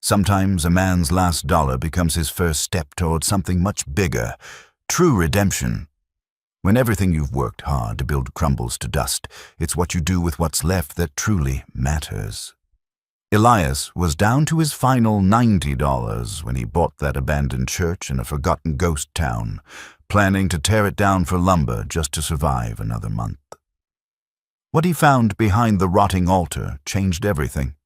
Sometimes a man's last dollar becomes his first step toward something much bigger, true redemption. When everything you've worked hard to build crumbles to dust, it's what you do with what's left that truly matters. Elias was down to his final $90 when he bought that abandoned church in a forgotten ghost town, planning to tear it down for lumber just to survive another month. What he found behind the rotting altar changed everything.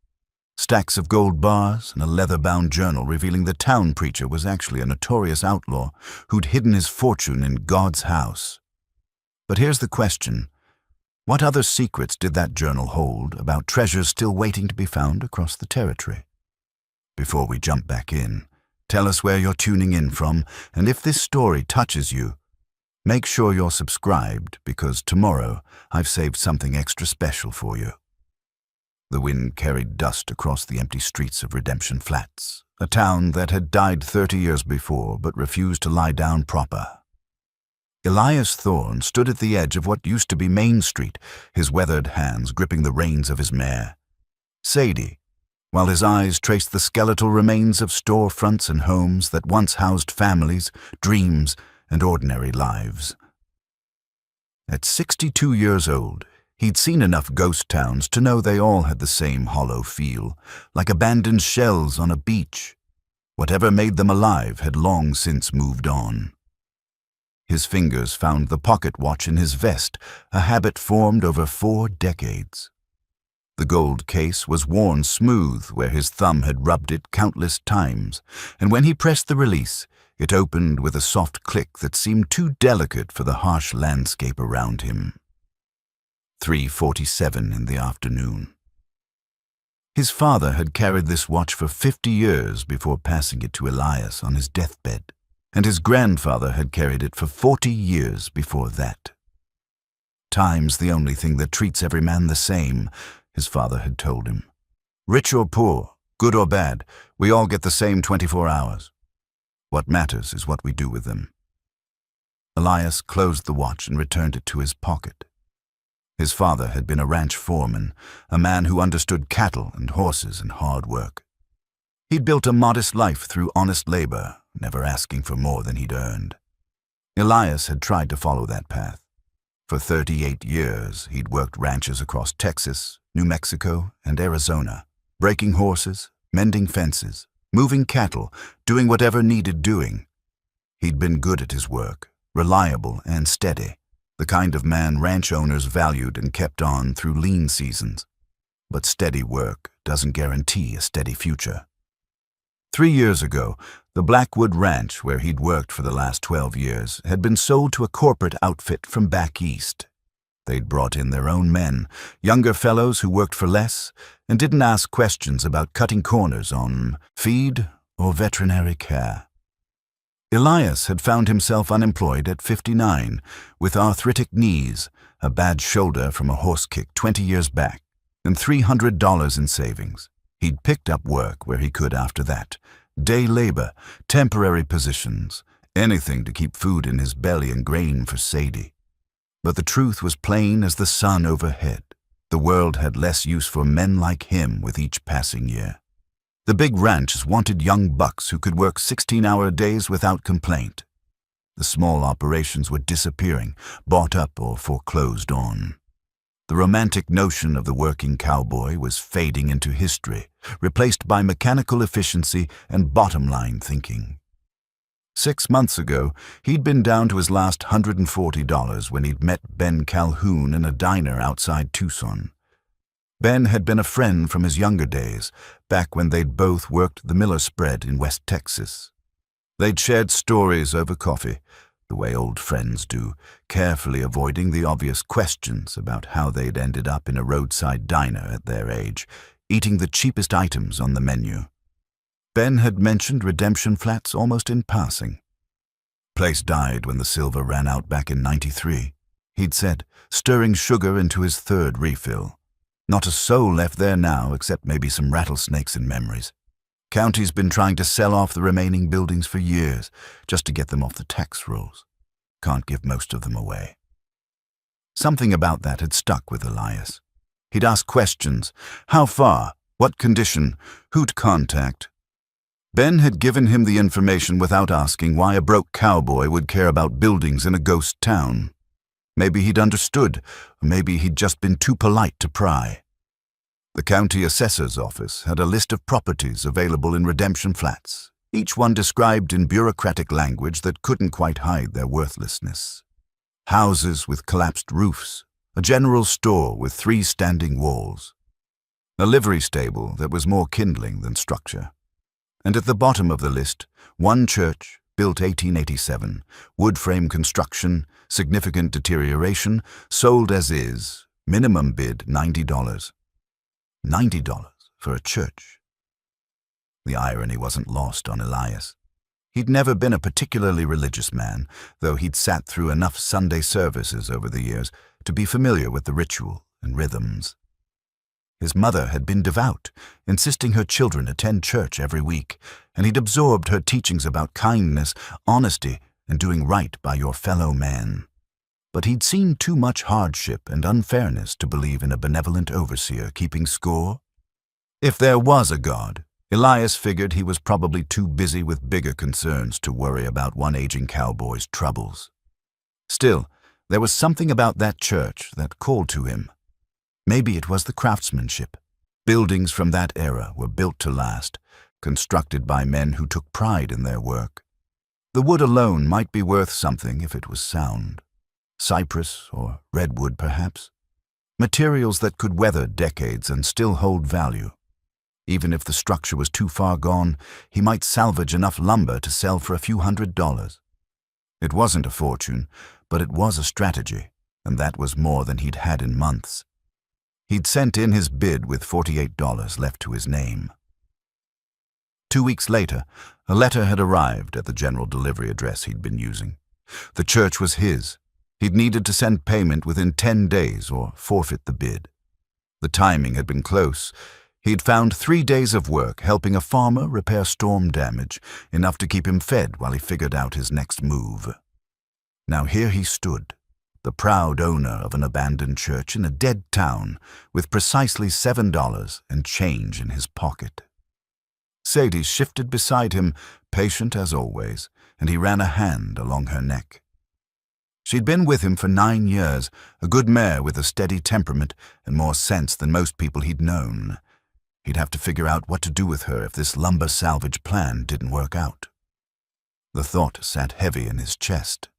Stacks of gold bars and a leather-bound journal revealing the town preacher was actually a notorious outlaw who'd hidden his fortune in God's house. But here's the question. What other secrets did that journal hold about treasures still waiting to be found across the territory? Before we jump back in, tell us where you're tuning in from, and if this story touches you, make sure you're subscribed because tomorrow I've saved something extra special for you. The wind carried dust across the empty streets of Redemption Flats, a town that had died 30 years before but refused to lie down proper. Elias Thorne stood at the edge of what used to be Main Street, his weathered hands gripping the reins of his mare, Sadie, while his eyes traced the skeletal remains of storefronts and homes that once housed families, dreams, and ordinary lives. At 62 years old, he'd seen enough ghost towns to know they all had the same hollow feel, like abandoned shells on a beach. Whatever made them alive had long since moved on. His fingers found the pocket watch in his vest, a habit formed over 4 decades. The gold case was worn smooth where his thumb had rubbed it countless times, and when he pressed the release, it opened with a soft click that seemed too delicate for the harsh landscape around him. 3:47 in the afternoon. His father had carried this watch for 50 years before passing it to Elias on his deathbed, and his grandfather had carried it for 40 years before that. Time's the only thing that treats every man the same, his father had told him. Rich or poor, good or bad, we all get the same 24 hours. What matters is what we do with them. Elias closed the watch and returned it to his pocket. His father had been a ranch foreman, a man who understood cattle and horses and hard work. He'd built a modest life through honest labor, never asking for more than he'd earned. Elias had tried to follow that path. For 38 years, he'd worked ranches across Texas, New Mexico, and Arizona, breaking horses, mending fences, moving cattle, doing whatever needed doing. He'd been good at his work, reliable and steady, the kind of man ranch owners valued and kept on through lean seasons. But steady work doesn't guarantee a steady future. 3 years ago, the Blackwood Ranch, where he'd worked for the last 12 years, had been sold to a corporate outfit from back east. They'd brought in their own men, younger fellows who worked for less and didn't ask questions about cutting corners on feed or veterinary care. Elias had found himself unemployed at 59, with arthritic knees, a bad shoulder from a horse kick 20 years back, and $300 in savings. He'd picked up work where he could after that. Day labor, temporary positions, anything to keep food in his belly and grain for Sadie. But the truth was plain as the sun overhead. The world had less use for men like him with each passing year. The big ranches wanted young bucks who could work 16-hour days without complaint. The small operations were disappearing, bought up or foreclosed on. The romantic notion of the working cowboy was fading into history, replaced by mechanical efficiency and bottom-line thinking. 6 months ago, he'd been down to his last $140 when he'd met Ben Calhoun in a diner outside Tucson. Ben had been a friend from his younger days, back when they'd both worked the Miller spread in West Texas. They'd shared stories over coffee, the way old friends do, carefully avoiding the obvious questions about how they'd ended up in a roadside diner at their age, eating the cheapest items on the menu. Ben had mentioned Redemption Flats almost in passing. Place died when the silver ran out back in '93, he'd said, stirring sugar into his 3rd refill. Not a soul left there now except maybe some rattlesnakes in memories. County's been trying to sell off the remaining buildings for years, just to get them off the tax rolls. Can't give most of them away. Something about that had stuck with Elias. He'd ask questions. How far? What condition? Who'd contact? Ben had given him the information without asking why a broke cowboy would care about buildings in a ghost town. Maybe he'd understood, or maybe he'd just been too polite to pry. The county assessor's office had a list of properties available in redemption flats, each one described in bureaucratic language that couldn't quite hide their worthlessness. Houses with collapsed roofs, a general store with 3 standing walls, a livery stable that was more kindling than structure. And at the bottom of the list, one church, built 1887, wood frame construction, significant deterioration, sold as is, minimum bid $90. $90 for a church. The irony wasn't lost on Elias. He'd never been a particularly religious man, though he'd sat through enough Sunday services over the years to be familiar with the ritual and rhythms. His mother had been devout, insisting her children attend church every week, and he'd absorbed her teachings about kindness, honesty, and doing right by your fellow man. But he'd seen too much hardship and unfairness to believe in a benevolent overseer keeping score. If there was a God, Elias figured he was probably too busy with bigger concerns to worry about one aging cowboy's troubles. Still, there was something about that church that called to him. Maybe it was the craftsmanship. Buildings from that era were built to last, constructed by men who took pride in their work. The wood alone might be worth something if it was sound. Cypress or redwood, perhaps. Materials that could weather decades and still hold value. Even if the structure was too far gone, he might salvage enough lumber to sell for a few $100s. It wasn't a fortune, but it was a strategy, and that was more than he'd had in months. He'd sent in his bid with $48 left to his name. 2 weeks later, a letter had arrived at the general delivery address he'd been using. The church was his. He'd needed to send payment within 10 days or forfeit the bid. The timing had been close. He'd found 3 days of work helping a farmer repair storm damage, enough to keep him fed while he figured out his next move. Now here he stood, the proud owner of an abandoned church in a dead town, with precisely $7 and change in his pocket. Sadie shifted beside him, patient as always, and he ran a hand along her neck. She'd been with him for 9 years, a good mare with a steady temperament and more sense than most people he'd known. He'd have to figure out what to do with her if this lumber salvage plan didn't work out. The thought sat heavy in his chest.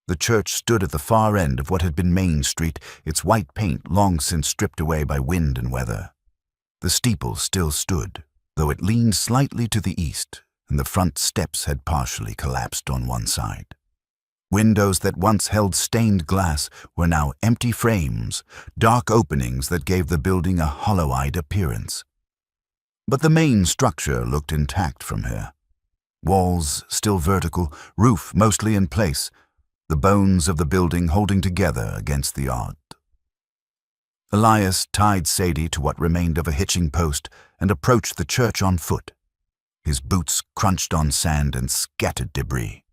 The church stood at the far end of what had been Main Street, its white paint long since stripped away by wind and weather. The steeple still stood, though it leaned slightly to the east, and the front steps had partially collapsed on one side. Windows that once held stained glass were now empty frames, dark openings that gave the building a hollow-eyed appearance. But the main structure looked intact from here. Walls still vertical, roof mostly in place, the bones of the building holding together against the odd. Elias tied Sadie to what remained of a hitching post and approached the church on foot. His boots crunched on sand and scattered debris.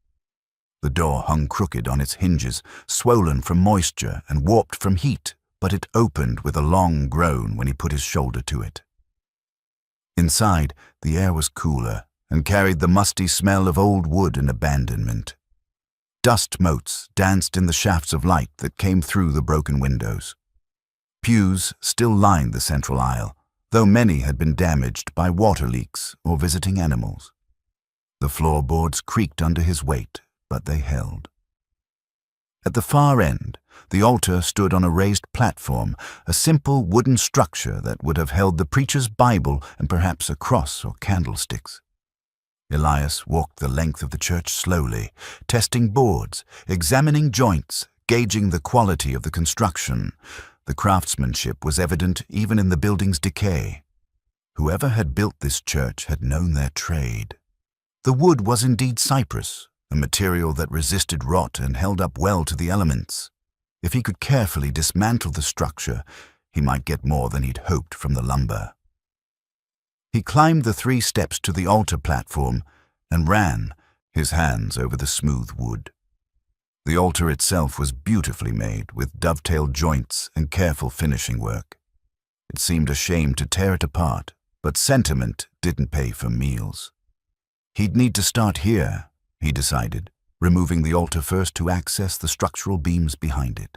The door hung crooked on its hinges, swollen from moisture and warped from heat, but it opened with a long groan when he put his shoulder to it. Inside, the air was cooler and carried the musty smell of old wood and abandonment. Dust motes danced in the shafts of light that came through the broken windows. Pews still lined the central aisle, though many had been damaged by water leaks or visiting animals. The floorboards creaked under his weight, but they held. At the far end, the altar stood on a raised platform, a simple wooden structure that would have held the preacher's Bible and perhaps a cross or candlesticks. Elias walked the length of the church slowly, testing boards, examining joints, gauging the quality of the construction. The craftsmanship was evident even in the building's decay. Whoever had built this church had known their trade. The wood was indeed cypress, a material that resisted rot and held up well to the elements. If he could carefully dismantle the structure, he might get more than he'd hoped from the lumber. He climbed the 3 steps to the altar platform and ran, his hands over the smooth wood. The altar itself was beautifully made, with dovetailed joints and careful finishing work. It seemed a shame to tear it apart, but sentiment didn't pay for meals. He'd need to start here, he decided, removing the altar first to access the structural beams behind it.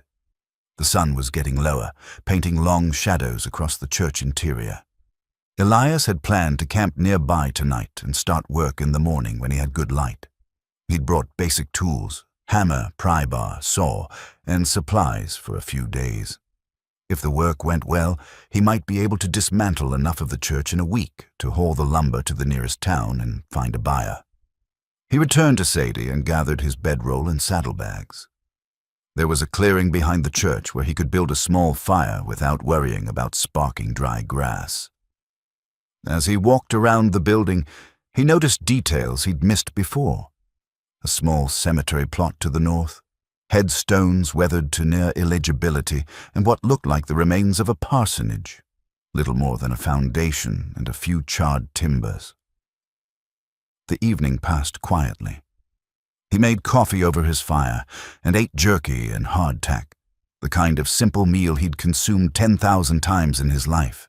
The sun was getting lower, painting long shadows across the church interior. Elias had planned to camp nearby tonight and start work in the morning when he had good light. He'd brought basic tools, hammer, pry bar, saw, and supplies for a few days. If the work went well, he might be able to dismantle enough of the church in a week to haul the lumber to the nearest town and find a buyer. He returned to Sadie and gathered his bedroll and saddlebags. There was a clearing behind the church where he could build a small fire without worrying about sparking dry grass. As he walked around the building, he noticed details he'd missed before. A small cemetery plot to the north, headstones weathered to near illegibility, and what looked like the remains of a parsonage, little more than a foundation and a few charred timbers. The evening passed quietly. He made coffee over his fire and ate jerky and hardtack, the kind of simple meal he'd consumed 10,000 times in his life.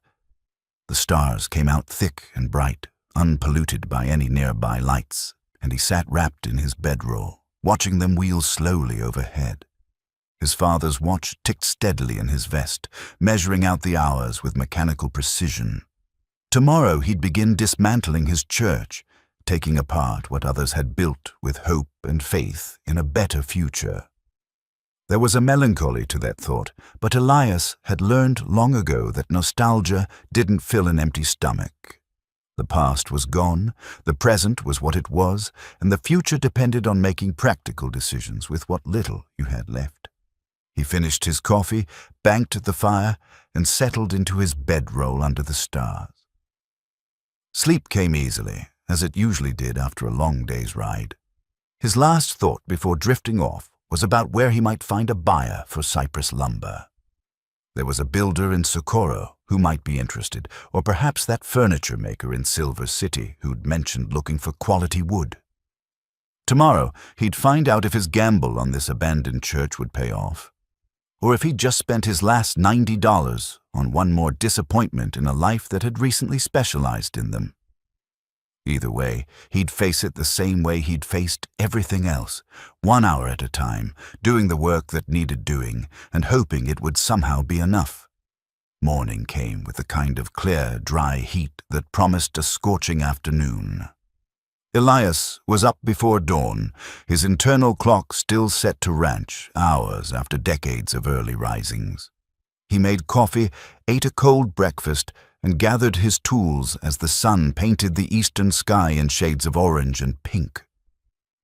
The stars came out thick and bright, unpolluted by any nearby lights, and he sat wrapped in his bedroll, watching them wheel slowly overhead. His father's watch ticked steadily in his vest, measuring out the hours with mechanical precision. Tomorrow he'd begin dismantling his church, taking apart what others had built with hope and faith in a better future. There was a melancholy to that thought, but Elias had learned long ago that nostalgia didn't fill an empty stomach. The past was gone, the present was what it was, and the future depended on making practical decisions with what little you had left. He finished his coffee, banked at the fire, and settled into his bedroll under the stars. Sleep came easily, as it usually did after a long day's ride. His last thought before drifting off was about where he might find a buyer for cypress lumber. There was a builder in Socorro who might be interested, or perhaps that furniture maker in Silver City who'd mentioned looking for quality wood. Tomorrow, he'd find out if his gamble on this abandoned church would pay off, or if he'd just spent his last $90 on one more disappointment in a life that had recently specialized in them. Either way, he'd face it the same way he'd faced everything else, 1 hour at a time, doing the work that needed doing, and hoping it would somehow be enough. Morning came with a kind of clear, dry heat that promised a scorching afternoon. Elias was up before dawn, his internal clock still set to ranch, hours after decades of early risings. He made coffee, ate a cold breakfast, and gathered his tools as the sun painted the eastern sky in shades of orange and pink.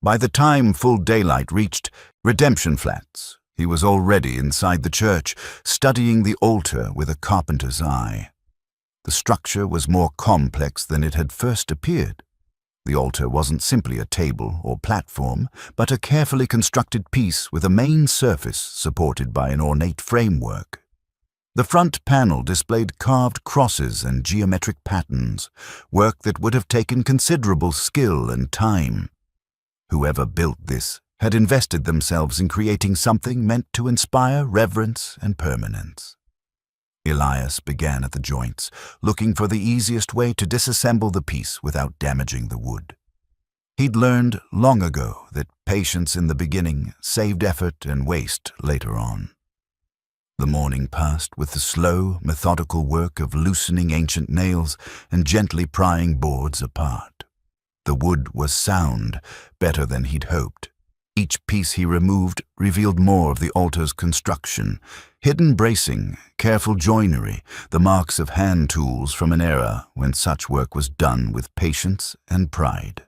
By the time full daylight reached Redemption Flats, he was already inside the church, studying the altar with a carpenter's eye. The structure was more complex than it had first appeared. The altar wasn't simply a table or platform, but a carefully constructed piece with a main surface supported by an ornate framework. The front panel displayed carved crosses and geometric patterns, work that would have taken considerable skill and time. Whoever built this had invested themselves in creating something meant to inspire reverence and permanence. Elias began at the joints, looking for the easiest way to disassemble the piece without damaging the wood. He'd learned long ago that patience in the beginning saved effort and waste later on. The morning passed with the slow, methodical work of loosening ancient nails and gently prying boards apart. The wood was sound, better than he'd hoped. Each piece he removed revealed more of the altar's construction, hidden bracing, careful joinery, the marks of hand tools from an era when such work was done with patience and pride.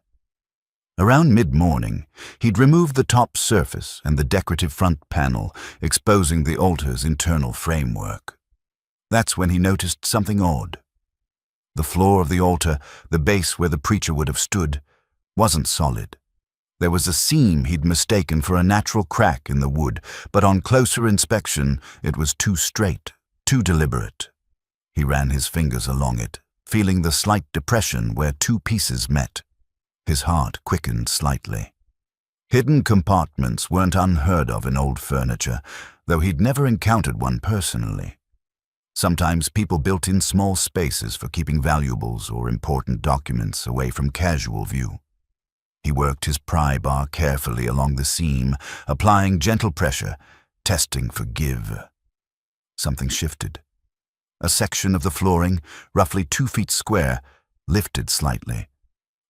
Around mid-morning, he'd removed the top surface and the decorative front panel, exposing the altar's internal framework. That's when he noticed something odd. The floor of the altar, the base where the preacher would have stood, wasn't solid. There was a seam he'd mistaken for a natural crack in the wood, but on closer inspection, it was too straight, too deliberate. He ran his fingers along it, feeling the slight depression where two pieces met. His heart quickened slightly. Hidden compartments weren't unheard of in old furniture, though he'd never encountered one personally. Sometimes people built in small spaces for keeping valuables or important documents away from casual view. He worked his pry bar carefully along the seam, applying gentle pressure, testing for give. Something shifted. A section of the flooring, roughly 2 feet square, lifted slightly.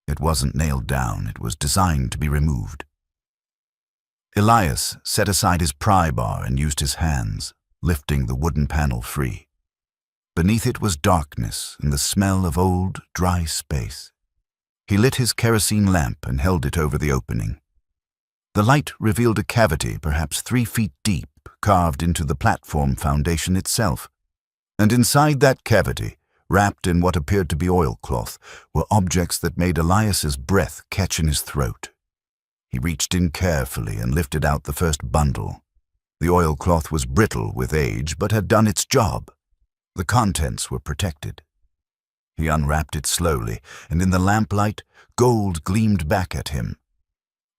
It wasn't nailed down, it was designed to be removed. Elias set aside his pry bar and used his hands, lifting the wooden panel free. Beneath it was darkness and the smell of old, dry space. He lit his kerosene lamp and held it over the opening. The light revealed a cavity perhaps 3 feet deep, carved into the platform foundation itself. And inside that cavity, wrapped in what appeared to be oilcloth, were objects that made Elias's breath catch in his throat. He reached in carefully and lifted out the first bundle. The oilcloth was brittle with age, but had done its job. The contents were protected. He unwrapped it slowly, and in the lamplight, gold gleamed back at him.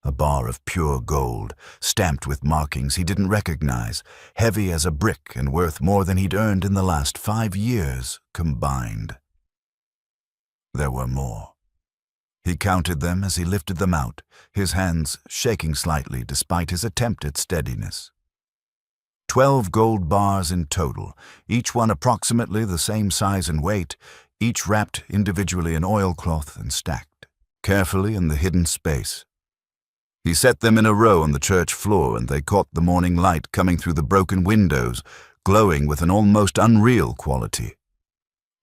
A bar of pure gold, stamped with markings he didn't recognize, heavy as a brick and worth more than he'd earned in the last 5 years combined. There were more. He counted them as he lifted them out, his hands shaking slightly despite his attempt at steadiness. 12 gold bars in total, each one approximately the same size and weight, each wrapped individually in oilcloth and stacked carefully in the hidden space. He set them in a row on the church floor, and they caught the morning light coming through the broken windows, glowing with an almost unreal quality.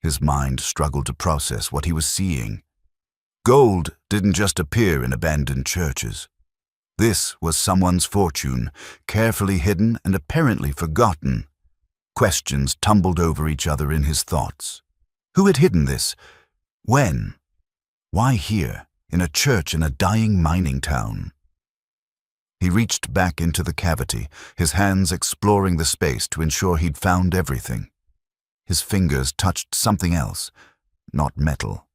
His mind struggled to process what he was seeing. Gold didn't just appear in abandoned churches. This was someone's fortune, carefully hidden and apparently forgotten. Questions tumbled over each other in his thoughts. Who had hidden this? When? Why here, in a church in a dying mining town? He reached back into the cavity, his hands exploring the space to ensure he'd found everything. His fingers touched something else, not metal,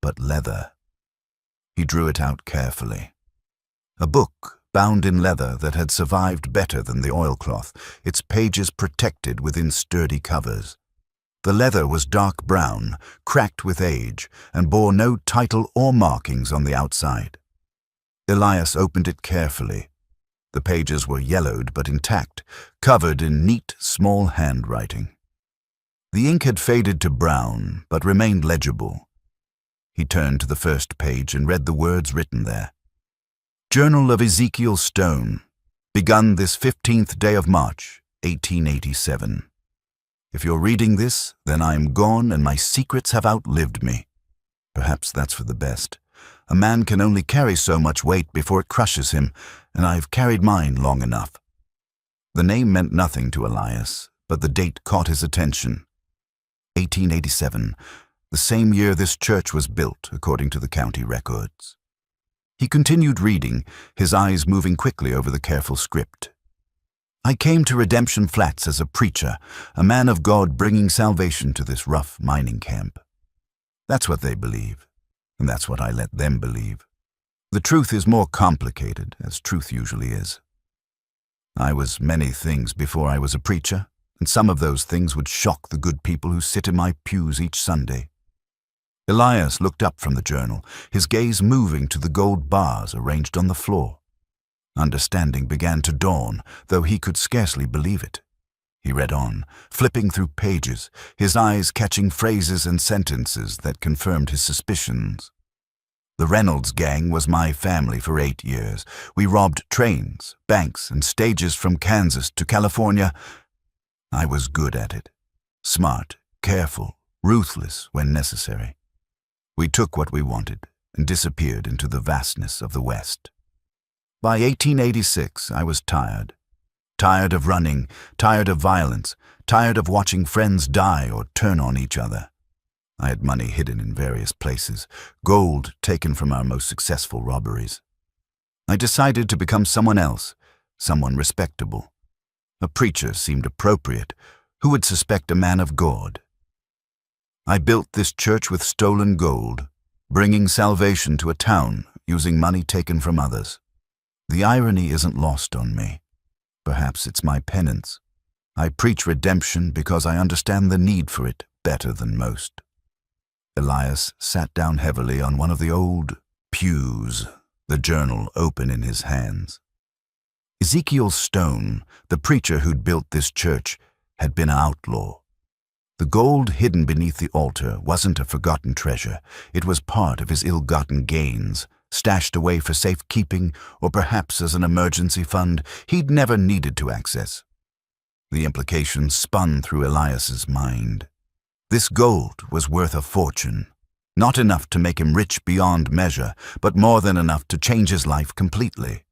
but leather. He drew it out carefully. A book bound in leather that had survived better than the oilcloth, its pages protected within sturdy covers. The leather was dark brown, cracked with age, and bore no title or markings on the outside. Elias opened it carefully. The pages were yellowed but intact, covered in neat, small handwriting. The ink had faded to brown, but remained legible. He turned to the first page and read the words written there. Journal of Ezekiel Stone, begun this 15th day of March, 1887. If you're reading this, then I am gone and my secrets have outlived me. Perhaps that's for the best. A man can only carry so much weight before it crushes him, and I've carried mine long enough. The name meant nothing to Elias, but the date caught his attention. 1887, the same year this church was built, according to the county records. He continued reading, his eyes moving quickly over the careful script. I came to Redemption Flats as a preacher, a man of God bringing salvation to this rough mining camp. That's what they believe, and that's what I let them believe. The truth is more complicated, as truth usually is. I was many things before I was a preacher, and some of those things would shock the good people who sit in my pews each Sunday. Elias looked up from the journal, his gaze moving to the gold bars arranged on the floor. Understanding began to dawn, though he could scarcely believe it. He read on, flipping through pages, his eyes catching phrases and sentences that confirmed his suspicions. The Reynolds gang was my family for 8 years. We robbed trains, banks, and stages from Kansas to California. I was good at it. Smart, careful, ruthless when necessary. We took what we wanted and disappeared into the vastness of the West. By 1886, I was tired. Tired of running, tired of violence, tired of watching friends die or turn on each other. I had money hidden in various places, gold taken from our most successful robberies. I decided to become someone else, someone respectable. A preacher seemed appropriate. Who would suspect a man of God? I built this church with stolen gold, bringing salvation to a town using money taken from others. The irony isn't lost on me. Perhaps it's my penance. I preach redemption because I understand the need for it better than most. Elias sat down heavily on one of the old pews. The the journal open in his hands. Ezekiel Stone, the preacher who'd built this church, had been an outlaw. The gold hidden beneath the altar wasn't a forgotten treasure. It was part of his ill-gotten gains, stashed away for safekeeping or perhaps as an emergency fund he'd never needed to access. The implications spun through Elias's mind. This gold was worth a fortune. Not enough to make him rich beyond measure, but more than enough to change his life completely.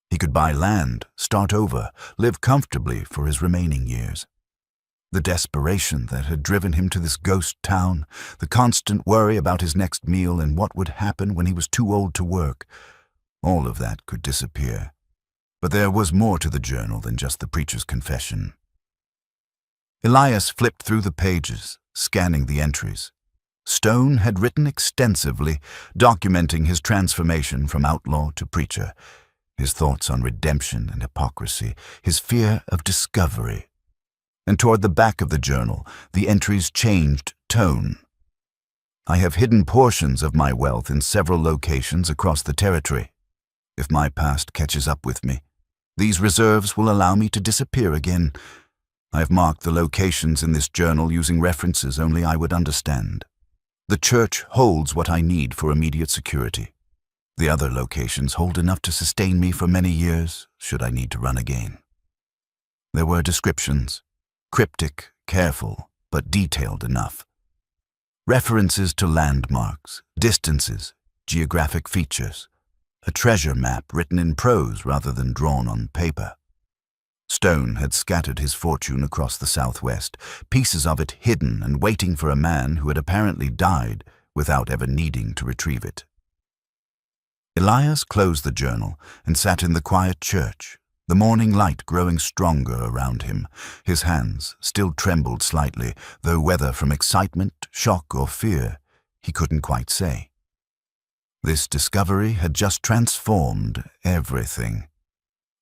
He could buy land, start over, live comfortably for his remaining years. The desperation that had driven him to this ghost town, the constant worry about his next meal and what would happen when he was too old to work, all of that could disappear. But there was more to the journal than just the preacher's confession. Elias flipped through the pages, scanning the entries. Stone had written extensively, documenting his transformation from outlaw to preacher, his thoughts on redemption and hypocrisy, his fear of discovery. And toward the back of the journal, the entries changed tone. I have hidden portions of my wealth in several locations across the territory. If my past catches up with me, these reserves will allow me to disappear again. I've marked the locations in this journal using references only I would understand. The church holds what I need for immediate security. The other locations hold enough to sustain me for many years, should I need to run again. There were descriptions, cryptic, careful, but detailed enough. References to landmarks, distances, geographic features, a treasure map written in prose rather than drawn on paper. Stone had scattered his fortune across the Southwest, pieces of it hidden and waiting for a man who had apparently died without ever needing to retrieve it. Elias closed the journal and sat in the quiet church, the morning light growing stronger around him. His hands still trembled slightly, though whether from excitement, shock, or fear, he couldn't quite say. This discovery had just transformed everything.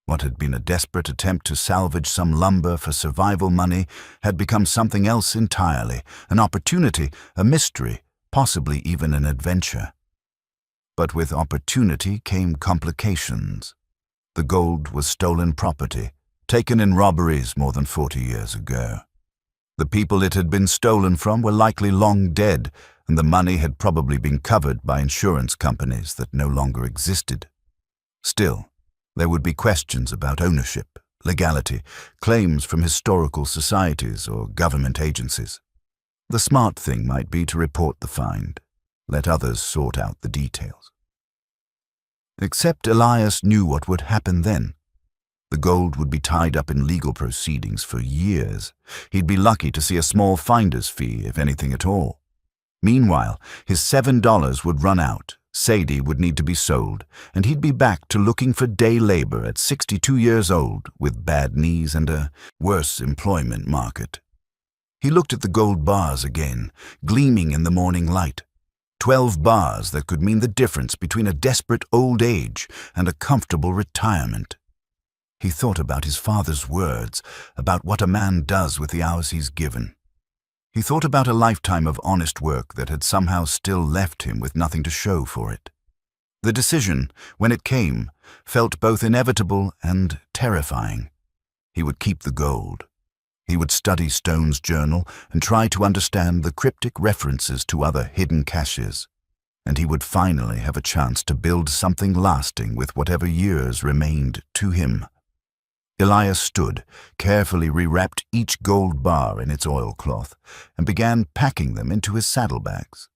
What had been a desperate attempt to salvage some lumber for survival money had become something else entirely, an opportunity, a mystery, possibly even an adventure. But with opportunity came complications. The gold was stolen property, taken in robberies more than 40 years ago. The people it had been stolen from were likely long dead, and the money had probably been covered by insurance companies that no longer existed. Still, there would be questions about ownership, legality, claims from historical societies or government agencies. The smart thing might be to report the find, let others sort out the details. Except Elias knew what would happen then. The gold would be tied up in legal proceedings for years. He'd be lucky to see a small finder's fee, if anything at all. Meanwhile, his $7 would run out, Sadie would need to be sold, and he'd be back to looking for day labor at 62 years old with bad knees and a worse employment market. He looked at the gold bars again, gleaming in the morning light. 12 bars that could mean the difference between a desperate old age and a comfortable retirement. He thought about his father's words, about what a man does with the hours he's given. He thought about a lifetime of honest work that had somehow still left him with nothing to show for it. The decision, when it came, felt both inevitable and terrifying. He would keep the gold. He would study Stone's journal and try to understand the cryptic references to other hidden caches. And he would finally have a chance to build something lasting with whatever years remained to him. Elias stood, carefully rewrapped each gold bar in its oilcloth, and began packing them into his saddlebags.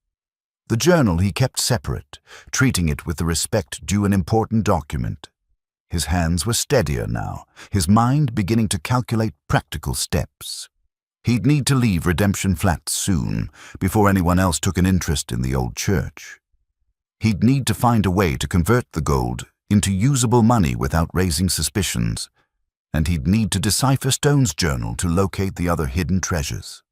The journal he kept separate, treating it with the respect due an important document. His hands were steadier now, his mind beginning to calculate practical steps. He'd need to leave Redemption Flats soon, before anyone else took an interest in the old church. He'd need to find a way to convert the gold into usable money without raising suspicions, and he'd need to decipher Stone's journal to locate the other hidden treasures.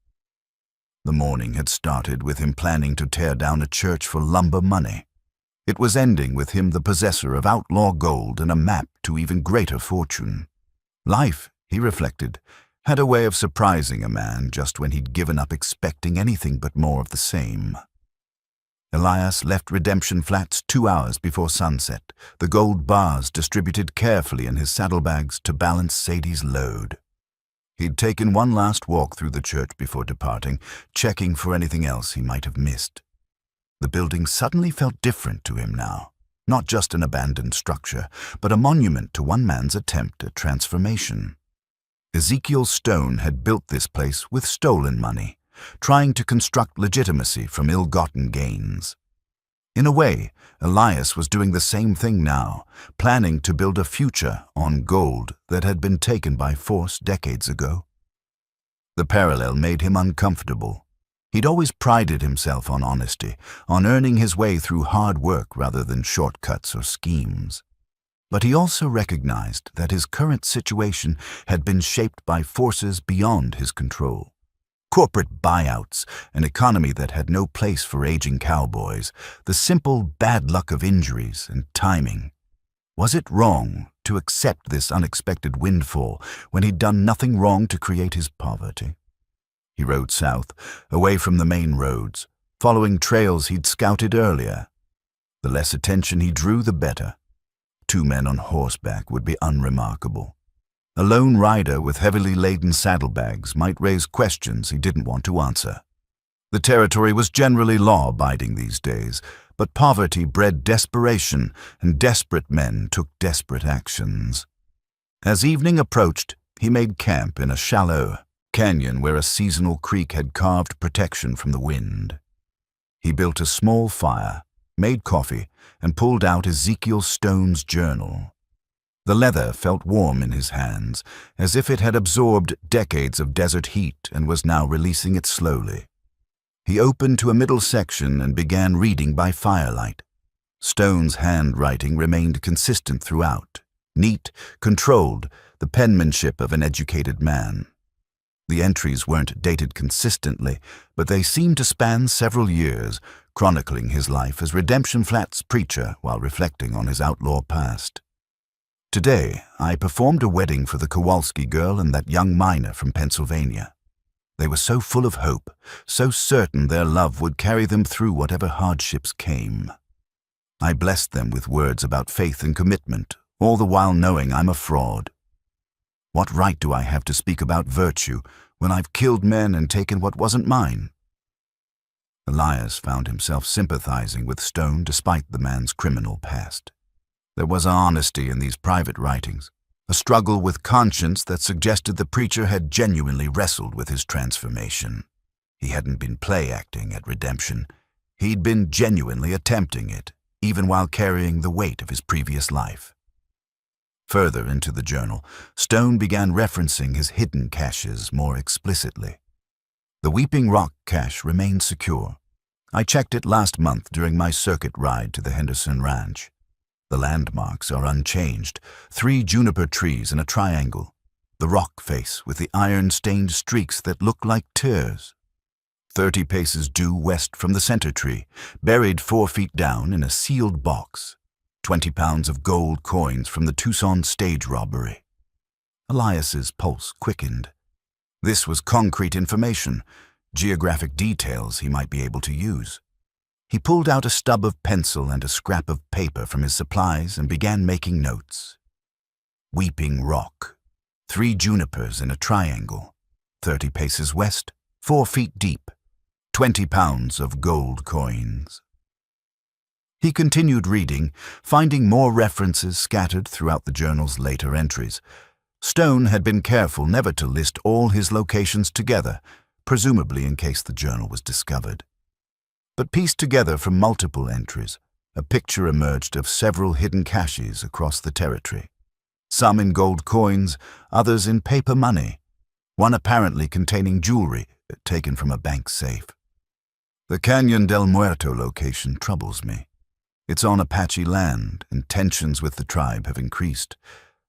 The morning had started with him planning to tear down a church for lumber money. It was ending with him the possessor of outlaw gold and a map to even greater fortune. Life, he reflected, had a way of surprising a man just when he'd given up expecting anything but more of the same. Elias left Redemption Flats 2 hours before sunset, the gold bars distributed carefully in his saddlebags to balance Sadie's load. He'd taken one last walk through the church before departing, checking for anything else he might have missed. The building suddenly felt different to him now, not just an abandoned structure, but a monument to one man's attempt at transformation. Ezekiel Stone had built this place with stolen money, trying to construct legitimacy from ill-gotten gains. In a way, Elias was doing the same thing now, planning to build a future on gold that had been taken by force decades ago. The parallel made him uncomfortable. He'd always prided himself on honesty, on earning his way through hard work rather than shortcuts or schemes. But he also recognized that his current situation had been shaped by forces beyond his control. Corporate buyouts, an economy that had no place for aging cowboys, the simple bad luck of injuries and timing. Was it wrong to accept this unexpected windfall when he'd done nothing wrong to create his poverty? He rode south, away from the main roads, following trails he'd scouted earlier. The less attention he drew, the better. 2 men on horseback would be unremarkable. A lone rider with heavily laden saddlebags might raise questions he didn't want to answer. The territory was generally law-abiding these days, but poverty bred desperation, and desperate men took desperate actions. As evening approached, he made camp in a shallow canyon where a seasonal creek had carved protection from the wind. He built a small fire, made coffee, and pulled out Ezekiel Stone's journal. The leather felt warm in his hands, as if it had absorbed decades of desert heat and was now releasing it slowly. He opened to a middle section and began reading by firelight. Stone's handwriting remained consistent throughout, neat, controlled, the penmanship of an educated man. The entries weren't dated consistently, but they seemed to span several years, chronicling his life as Redemption Flats preacher while reflecting on his outlaw past. Today, I performed a wedding for the Kowalski girl and that young miner from Pennsylvania. They were so full of hope, so certain their love would carry them through whatever hardships came. I blessed them with words about faith and commitment, all the while knowing I'm a fraud. What right do I have to speak about virtue when I've killed men and taken what wasn't mine? Elias found himself sympathizing with Stone despite the man's criminal past. There was honesty in these private writings, a struggle with conscience that suggested the preacher had genuinely wrestled with his transformation. He hadn't been play-acting at redemption. He'd been genuinely attempting it, even while carrying the weight of his previous life. Further into the journal, Stone began referencing his hidden caches more explicitly. The Weeping Rock cache remained secure. I checked it last month during my circuit ride to the Henderson Ranch. The landmarks are unchanged, 3 juniper trees in a triangle, the rock face with the iron-stained streaks that look like tears. 30 paces due west from the center tree, buried 4 feet down in a sealed box, 20 pounds of gold coins from the Tucson stage robbery. Elias's pulse quickened. This was concrete information, geographic details he might be able to use. He pulled out a stub of pencil and a scrap of paper from his supplies and began making notes. Weeping Rock, 3 junipers in a triangle, 30 paces west, 4 feet deep, 20 pounds of gold coins. He continued reading, finding more references scattered throughout the journal's later entries. Stone had been careful never to list all his locations together, presumably in case the journal was discovered. But pieced together from multiple entries, a picture emerged of several hidden caches across the territory. Some in gold coins, others in paper money, one apparently containing jewelry taken from a bank safe. The Canyon del Muerto location troubles me. It's on Apache land, and tensions with the tribe have increased.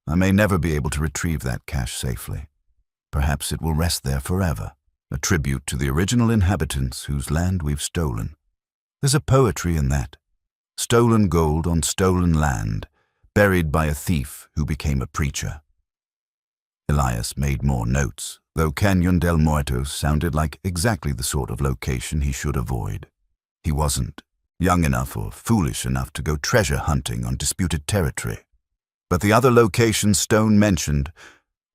I may never be able to retrieve that cache safely. Perhaps it will rest there forever, a tribute to the original inhabitants whose land we've stolen. There's a poetry in that. Stolen gold on stolen land, buried by a thief who became a preacher. Elias made more notes, though Canyon del Muerto sounded like exactly the sort of location he should avoid. He wasn't young enough or foolish enough to go treasure hunting on disputed territory. But the other locations Stone mentioned,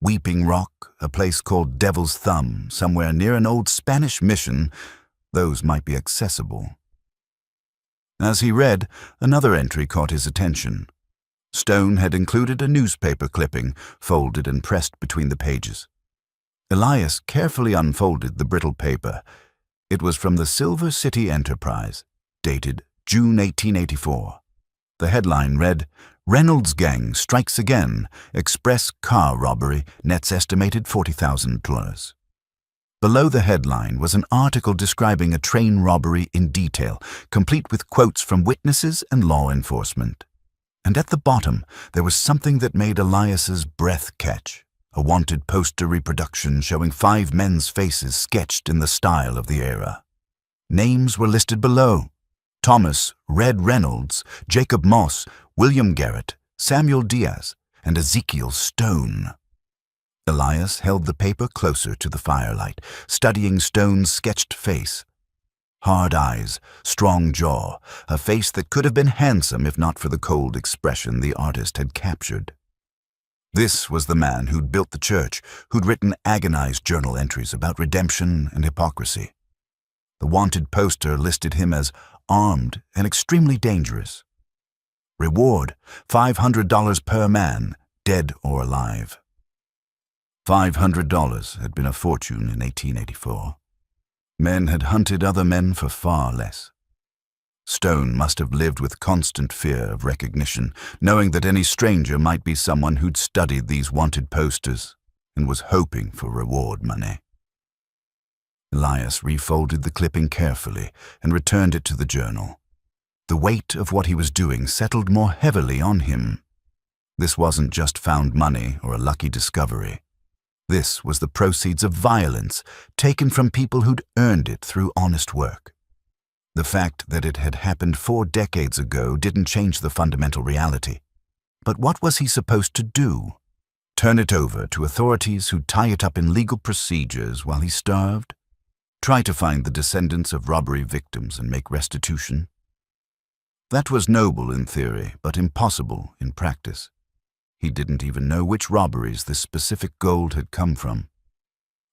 Weeping Rock, a place called Devil's Thumb, somewhere near an old Spanish mission, those might be accessible. As he read, another entry caught his attention. Stone had included a newspaper clipping, folded and pressed between the pages. Elias carefully unfolded the brittle paper. It was from the Silver City Enterprise, dated June 1884. The headline read, "Reynolds Gang Strikes Again. Express Car Robbery Nets Estimated $40,000. Below the headline was an article describing a train robbery in detail, complete with quotes from witnesses and law enforcement. And at the bottom, there was something that made Elias's breath catch. A wanted poster reproduction showing 5 men's faces sketched in the style of the era. Names were listed below: Thomas Red Reynolds, Jacob Moss, William Garrett, Samuel Diaz, and Ezekiel Stone. Elias held the paper closer to the firelight, studying Stone's sketched face. Hard eyes, strong jaw, a face that could have been handsome if not for the cold expression the artist had captured. This was the man who'd built the church, who'd written agonized journal entries about redemption and hypocrisy. The wanted poster listed him as armed and extremely dangerous. Reward, $500 per man, dead or alive. $500 had been a fortune in 1884. Men had hunted other men for far less. Stone must have lived with constant fear of recognition, knowing that any stranger might be someone who'd studied these wanted posters and was hoping for reward money. Elias refolded the clipping carefully and returned it to the journal. The weight of what he was doing settled more heavily on him. This wasn't just found money or a lucky discovery. This was the proceeds of violence taken from people who'd earned it through honest work. The fact that it had happened 4 decades ago didn't change the fundamental reality. But what was he supposed to do? Turn it over to authorities who'd tie it up in legal procedures while he starved? Try to find the descendants of robbery victims and make restitution? That was noble in theory, but impossible in practice. He didn't even know which robberies this specific gold had come from.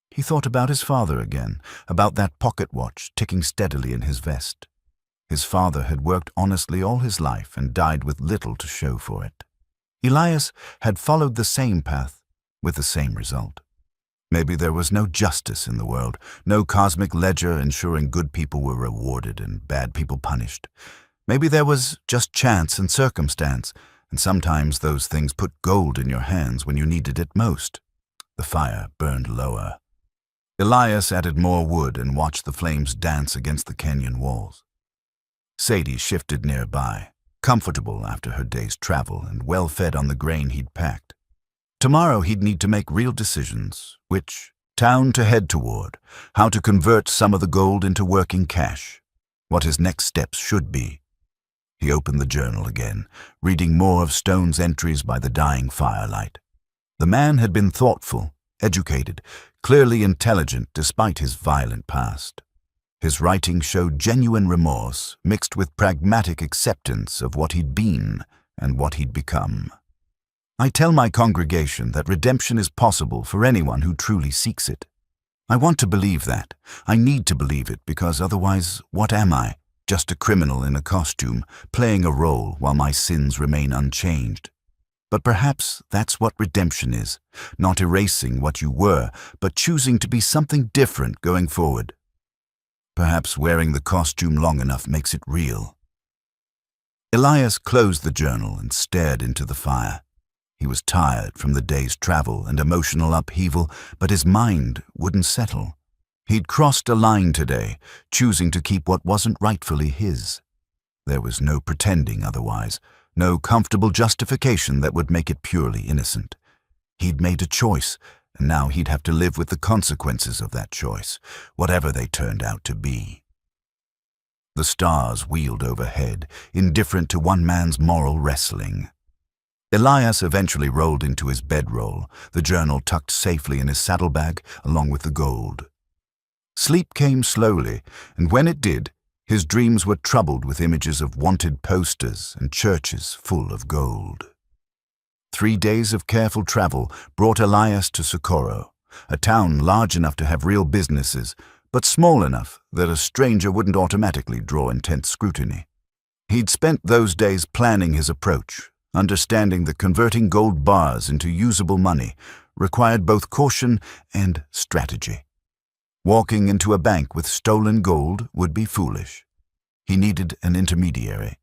He thought about his father again, about that pocket watch ticking steadily in his vest. His father had worked honestly all his life and died with little to show for it. Elias had followed the same path, with the same result. Maybe there was no justice in the world, no cosmic ledger ensuring good people were rewarded and bad people punished. Maybe there was just chance and circumstance, and sometimes those things put gold in your hands when you needed it most. The fire burned lower. Elias added more wood and watched the flames dance against the canyon walls. Sadie shifted nearby, comfortable after her day's travel and well-fed on the grain he'd packed. Tomorrow he'd need to make real decisions: which town to head toward, how to convert some of the gold into working cash, what his next steps should be. He opened the journal again, reading more of Stone's entries by the dying firelight. The man had been thoughtful, educated, clearly intelligent despite his violent past. His writing showed genuine remorse mixed with pragmatic acceptance of what he'd been and what he'd become. I tell my congregation that redemption is possible for anyone who truly seeks it. I want to believe that. I need to believe it because otherwise, what am I? Just a criminal in a costume, playing a role while my sins remain unchanged. But perhaps that's what redemption is, not erasing what you were, but choosing to be something different going forward. Perhaps wearing the costume long enough makes it real. Elias closed the journal and stared into the fire. He was tired from the day's travel and emotional upheaval, but his mind wouldn't settle. He'd crossed a line today, choosing to keep what wasn't rightfully his. There was no pretending otherwise, no comfortable justification that would make it purely innocent. He'd made a choice, and now he'd have to live with the consequences of that choice, whatever they turned out to be. The stars wheeled overhead, indifferent to one man's moral wrestling. Elias eventually rolled into his bedroll, the journal tucked safely in his saddlebag along with the gold. Sleep came slowly, and when it did, His dreams were troubled with images of wanted posters and churches full of gold. 3 days of careful travel brought Elias to Socorro, a town large enough to have real businesses, but small enough that a stranger wouldn't automatically draw intense scrutiny. He'd spent those days planning his approach, understanding that converting gold bars into usable money required both caution and strategy. Walking into a bank with stolen gold would be foolish. He needed an intermediary,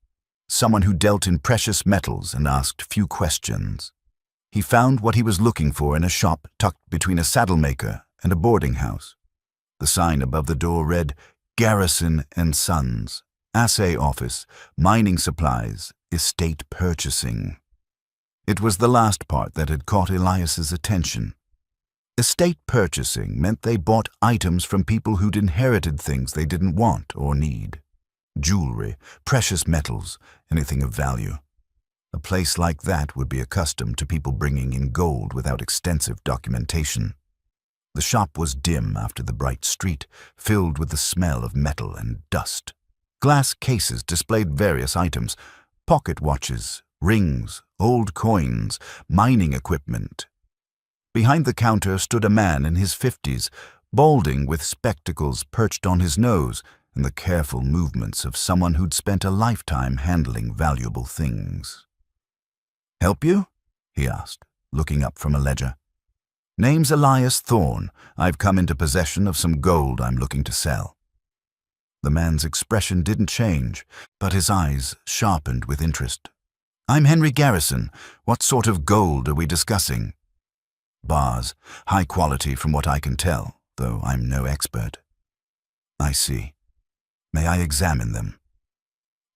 someone who dealt in precious metals and asked few questions. He found what he was looking for in a shop tucked between a saddlemaker and a boarding house. The sign above the door read, "Garrison and Sons, Assay Office, Mining Supplies, Estate Purchasing." It was the last part that had caught Elias's attention. Estate purchasing meant they bought items from people who'd inherited things they didn't want or need. Jewelry, precious metals, anything of value. A place like that would be accustomed to people bringing in gold without extensive documentation. The shop was dim after the bright street, filled with the smell of metal and dust. Glass cases displayed various items: pocket watches, rings, old coins, mining equipment. Behind the counter stood a man in his 50s, balding with spectacles perched on his nose and the careful movements of someone who'd spent a lifetime handling valuable things. "Help you?" he asked, looking up from a ledger. "Name's Elias Thorne. I've come into possession of some gold I'm looking to sell." The man's expression didn't change, but his eyes sharpened with interest. "I'm Henry Garrison. What sort of gold are we discussing?" "Bars, high quality from what I can tell, though I'm no expert." "I see. May I examine them?"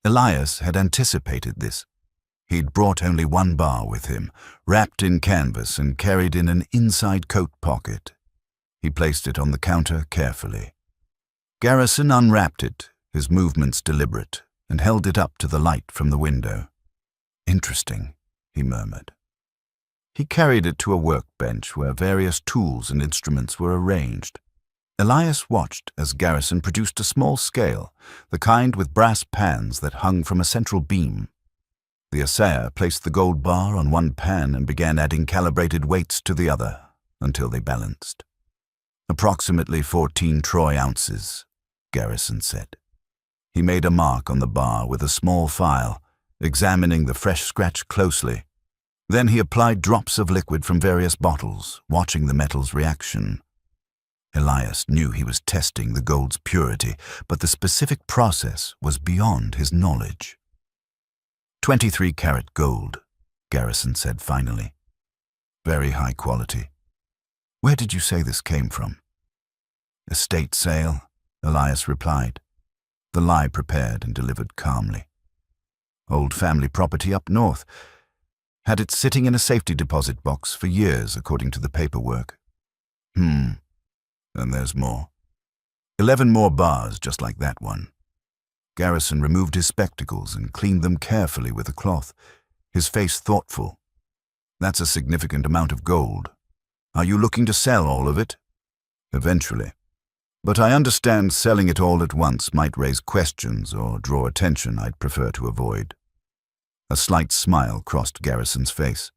Elias had anticipated this. He'd brought only one bar with him, wrapped in canvas and carried in an inside coat pocket. He placed it on the counter carefully. Garrison unwrapped it, his movements deliberate, and held it up to the light from the window. "Interesting," he murmured. He carried it to a workbench where various tools and instruments were arranged. Elias watched as Garrison produced a small scale, the kind with brass pans that hung from a central beam. The assayer placed the gold bar on one pan and began adding calibrated weights to the other until they balanced. "Approximately 14 troy ounces," Garrison said. He made a mark on the bar with a small file, examining the fresh scratch closely. Then he applied drops of liquid from various bottles, watching the metal's reaction. Elias knew he was testing the gold's purity, but the specific process was beyond his knowledge. 23-carat gold, Garrison said finally. "Very high quality. Where did you say this came from?" "Estate sale," Elias replied, the lie prepared and delivered calmly. "Old family property up north. Had it sitting in a safety deposit box for years, according to the paperwork." And there's more. 11 more bars just like that one." Garrison removed his spectacles and cleaned them carefully with a cloth, his face thoughtful. "That's a significant amount of gold. Are you looking to sell all of it?" "Eventually. But I understand selling it all at once might raise questions or draw attention I'd prefer to avoid." A slight smile crossed Garrison's face.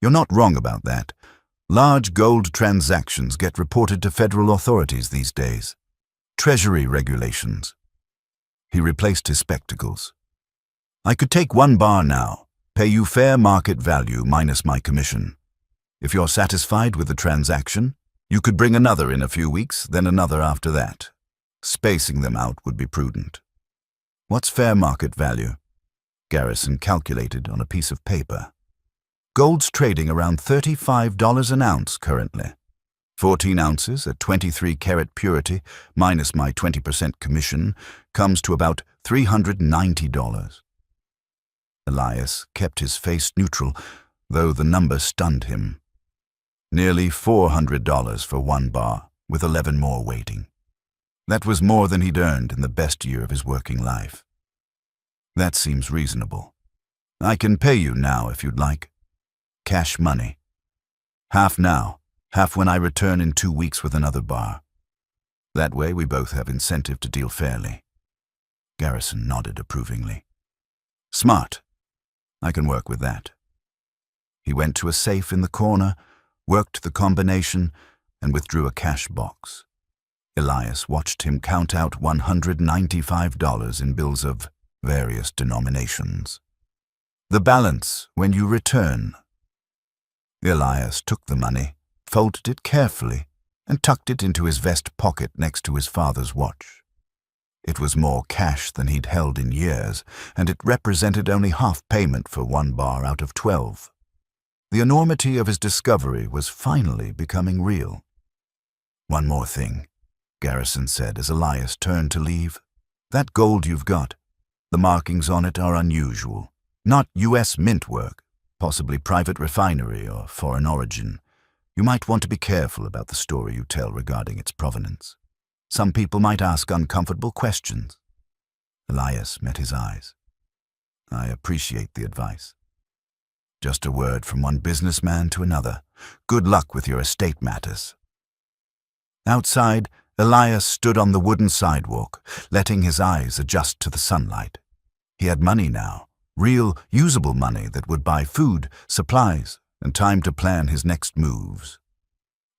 "You're not wrong about that. Large gold transactions get reported to federal authorities these days. Treasury regulations." He replaced his spectacles. "I could take one bar now, pay you fair market value minus my commission. If you're satisfied with the transaction, you could bring another in a few weeks, then another after that. Spacing them out would be prudent." "What's fair market value?" Garrison calculated on a piece of paper. "Gold's trading around $35 an ounce currently. 14 ounces at 23-carat purity, minus my 20% commission, comes to about $390. Elias kept his face neutral, though the number stunned him. Nearly $400 for one bar, with 11 more waiting. That was more than he'd earned in the best year of his working life. "That seems reasonable. I can pay you now if you'd like. Cash money. Half now, half when I return in 2 weeks with another bar. That way we both have incentive to deal fairly." Garrison nodded approvingly. Smart. I can work with that. He went to a safe in the corner, worked the combination, and withdrew a cash box. Elias watched him count out $195 in bills of various denominations. The balance when you return. Elias took the money, folded it carefully, and tucked it into his vest pocket next to his father's watch. It was more cash than he'd held in years, and it represented only half payment for 1 bar out of 12. The enormity of his discovery was finally becoming real. One more thing, Garrison said as Elias turned to leave. That gold you've got, the markings on it are unusual. Not U.S. mint work, possibly private refinery or foreign origin. You might want to be careful about the story you tell regarding its provenance. Some people might ask uncomfortable questions. Elias met his eyes. I appreciate the advice. Just a word from one businessman to another. Good luck with your estate matters. Outside, Elias stood on the wooden sidewalk, letting his eyes adjust to the sunlight. He had money now, real, usable money that would buy food, supplies, and time to plan his next moves.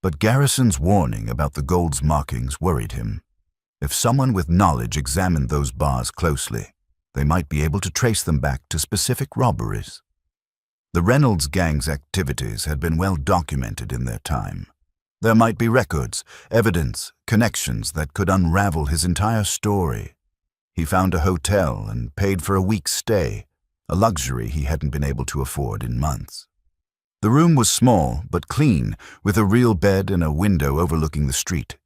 But Garrison's warning about the gold's markings worried him. If someone with knowledge examined those bars closely, they might be able to trace them back to specific robberies. The Reynolds gang's activities had been well documented in their time. There might be records, evidence, connections that could unravel his entire story. He found a hotel and paid for a week's stay, a luxury he hadn't been able to afford in months. The room was small but clean, with a real bed and a window overlooking the street.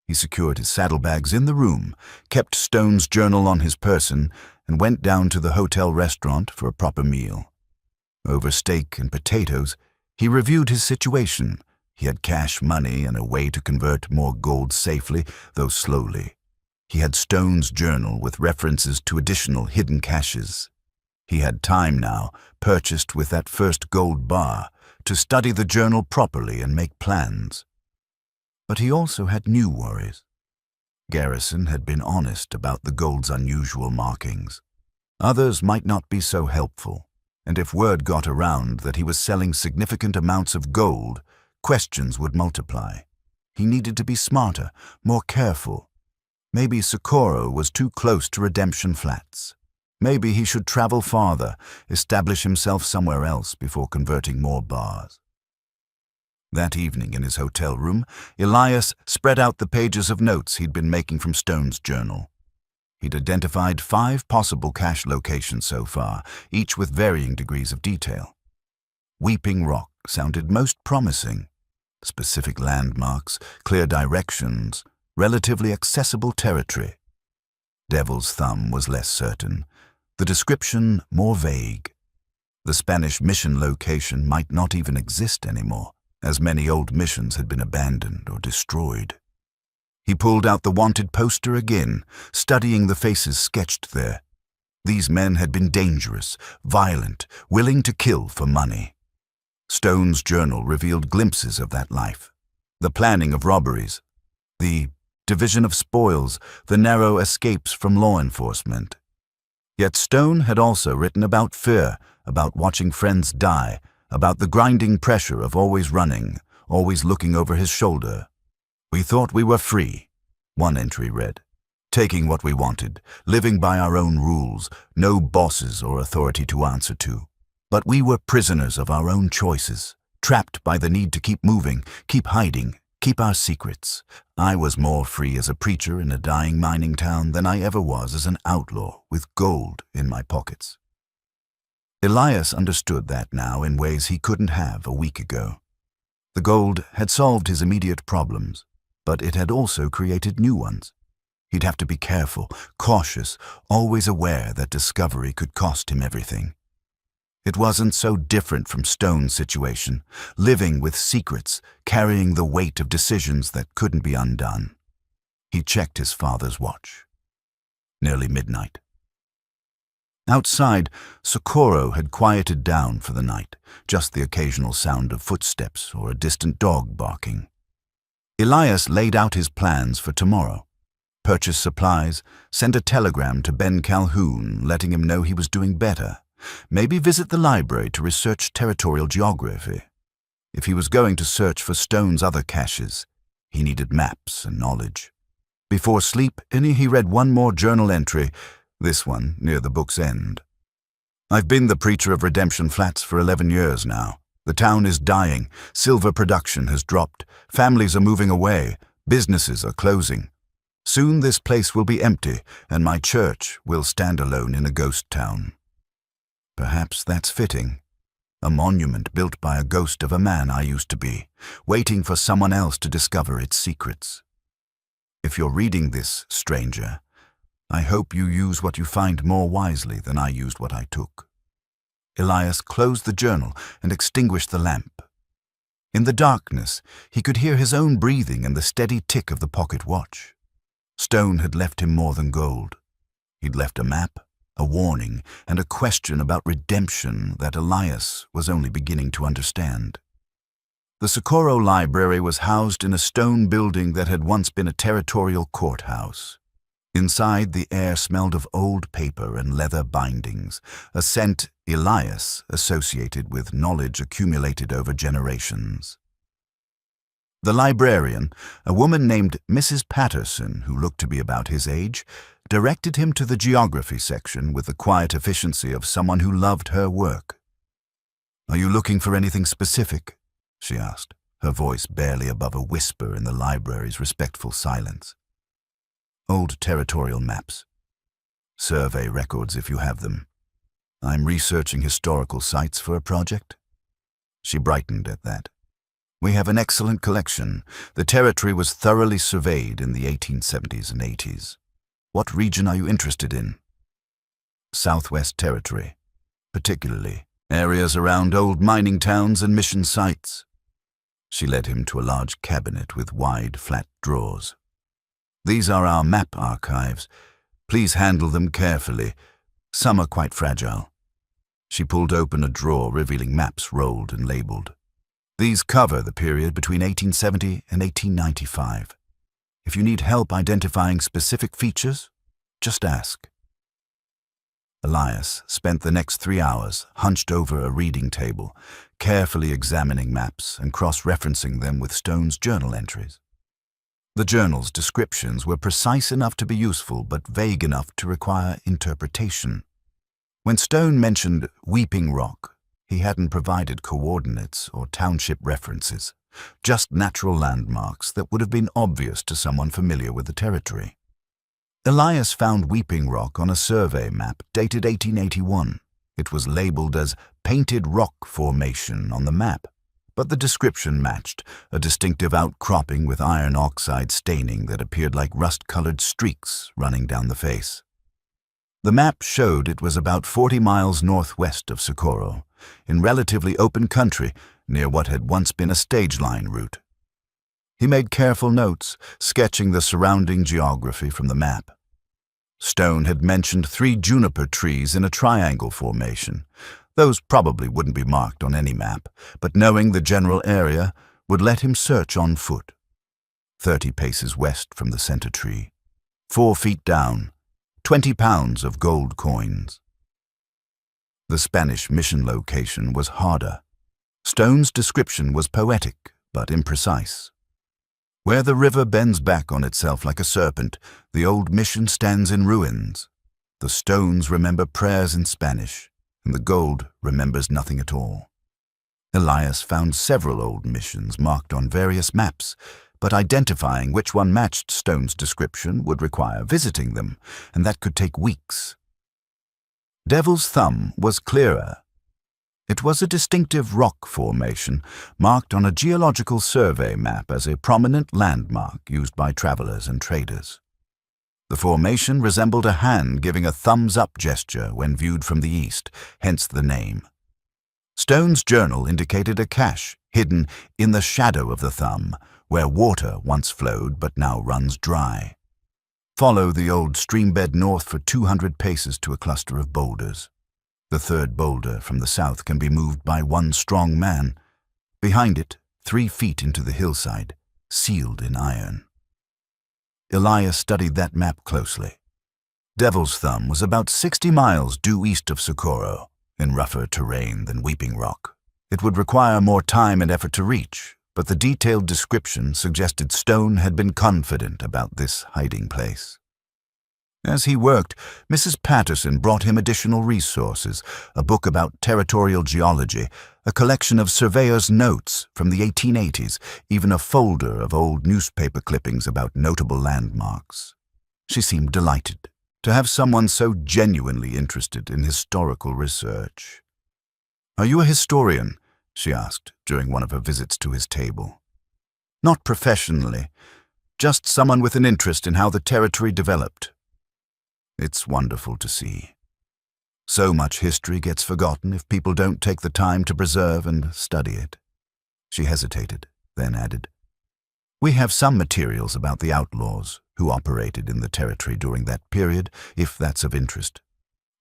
He secured his saddlebags in the room, kept Stone's journal on his person, and went down to the hotel restaurant for a proper meal. Over steak and potatoes, he reviewed his situation. He had cash money and a way to convert more gold safely, though slowly. He had Stone's journal with references to additional hidden caches. He had time now, purchased with that first gold bar, to study the journal properly and make plans. But he also had new worries. Garrison had been honest about the gold's unusual markings. Others might not be so helpful, and if word got around that he was selling significant amounts of gold, questions would multiply. He needed to be smarter, more careful. Maybe Socorro was too close to Redemption Flats. Maybe he should travel farther, establish himself somewhere else before converting more bars. That evening in his hotel room, Elias spread out the pages of notes he'd been making from Stone's journal. He'd identified 5 possible cache locations so far, each with varying degrees of detail. Weeping Rock sounded most promising. Specific landmarks, clear directions, relatively accessible territory. Devil's Thumb was less certain, the description more vague. The Spanish mission location might not even exist anymore, as many old missions had been abandoned or destroyed. He pulled out the wanted poster again, studying the faces sketched there. These men had been dangerous, violent, willing to kill for money. Stone's journal revealed glimpses of that life. The planning of robberies, the division of spoils, the narrow escapes from law enforcement. Yet Stone had also written about fear, about watching friends die, about the grinding pressure of always running, always looking over his shoulder. We thought we were free, one entry read, taking what we wanted, living by our own rules, no bosses or authority to answer to. But we were prisoners of our own choices, trapped by the need to keep moving, keep hiding, keep our secrets. I was more free as a preacher in a dying mining town than I ever was as an outlaw with gold in my pockets. Elias understood that now in ways he couldn't have a week ago. The gold had solved his immediate problems, but it had also created new ones. He'd have to be careful, cautious, always aware that discovery could cost him everything. It wasn't so different from Stone's situation, living with secrets, carrying the weight of decisions that couldn't be undone. He checked his father's watch. Nearly midnight. Outside, Socorro had quieted down for the night, just the occasional sound of footsteps or a distant dog barking. Elias laid out his plans for tomorrow. purchase supplies, send a telegram to Ben Calhoun letting him know he was doing better, maybe visit the library to research territorial geography. If he was going to search for Stone's other caches, he needed maps and knowledge. Before sleep, he read one more journal entry, this one near the book's end. I've been the preacher of Redemption Flats for 11 years now. The town is dying, silver production has dropped, families are moving away, businesses are closing. Soon this place will be empty, and my church will stand alone in a ghost town. Perhaps that's fitting. A monument built by a ghost of a man I used to be, waiting for someone else to discover its secrets. If you're reading this, stranger, I hope you use what you find more wisely than I used what I took. Elias closed the journal and extinguished the lamp. In the darkness, he could hear his own breathing and the steady tick of the pocket watch. Stone had left him more than gold. He'd left a map, a warning, and a question about redemption that Elias was only beginning to understand. The Socorro Library was housed in a stone building that had once been a territorial courthouse. Inside, the air smelled of old paper and leather bindings, a scent Elias associated with knowledge accumulated over generations. The librarian, a woman named Mrs. Patterson, who looked to be about his age, directed him to the geography section with the quiet efficiency of someone who loved her work. "Are you looking for anything specific?" she asked, her voice barely above a whisper in the library's respectful silence. "Old territorial maps. Survey records if you have them. I'm researching historical sites for a project." She brightened at that. "We have an excellent collection. The territory was thoroughly surveyed in the 1870s and 80s. What region are you interested in?" "Southwest Territory, particularly areas around old mining towns and mission sites." She led him to a large cabinet with wide, flat drawers. "These are our map archives. Please handle them carefully. Some are quite fragile." She pulled open a drawer revealing maps rolled and labeled. "These cover the period between 1870 and 1895. If you need help identifying specific features, just ask." Elias spent the next 3 hours hunched over a reading table, carefully examining maps and cross-referencing them with Stone's journal entries. The journal's descriptions were precise enough to be useful, but vague enough to require interpretation. When Stone mentioned Weeping Rock, he hadn't provided coordinates or township references, just natural landmarks that would have been obvious to someone familiar with the territory. Elias found Weeping Rock on a survey map dated 1881. It was labeled as Painted Rock Formation on the map, but the description matched, a distinctive outcropping with iron oxide staining that appeared like rust-colored streaks running down the face. The map showed it was about 40 miles northwest of Socorro, in relatively open country near what had once been a stage line route. He made careful notes, sketching the surrounding geography from the map. Stone had mentioned 3 juniper trees in a triangle formation. Those probably wouldn't be marked on any map, but knowing the general area would let him search on foot. 30 paces west from the center tree. 4 feet down, 20 pounds of gold coins. The Spanish mission location was harder. Stone's description was poetic, but imprecise. Where the river bends back on itself like a serpent, the old mission stands in ruins. The stones remember prayers in Spanish, and the gold remembers nothing at all. Elias found several old missions marked on various maps, but identifying which one matched Stone's description would require visiting them, and that could take weeks. Devil's Thumb was clearer. It was a distinctive rock formation marked on a geological survey map as a prominent landmark used by travelers and traders. The formation resembled a hand giving a thumbs-up gesture when viewed from the east, hence the name. Stone's journal indicated a cache hidden in the shadow of the thumb, where water once flowed but now runs dry. Follow the old streambed north for 200 paces to a cluster of boulders. The third boulder from the south can be moved by one strong man. Behind it, 3 feet into the hillside, sealed in iron. Elias studied that map closely. Devil's Thumb was about 60 miles due east of Socorro, in rougher terrain than Weeping Rock. It would require more time and effort to reach, but the detailed description suggested Stone had been confident about this hiding place. As he worked, Mrs. Patterson brought him additional resources, a book about territorial geology, a collection of surveyors' notes from the 1880s, even a folder of old newspaper clippings about notable landmarks. She seemed delighted to have someone so genuinely interested in historical research. "Are you a historian?" she asked during one of her visits to his table. "Not professionally, just someone with an interest in how the territory developed." "It's wonderful to see. So much history gets forgotten if people don't take the time to preserve and study it." She hesitated, then added, "We have some materials about the outlaws who operated in the territory during that period, if that's of interest.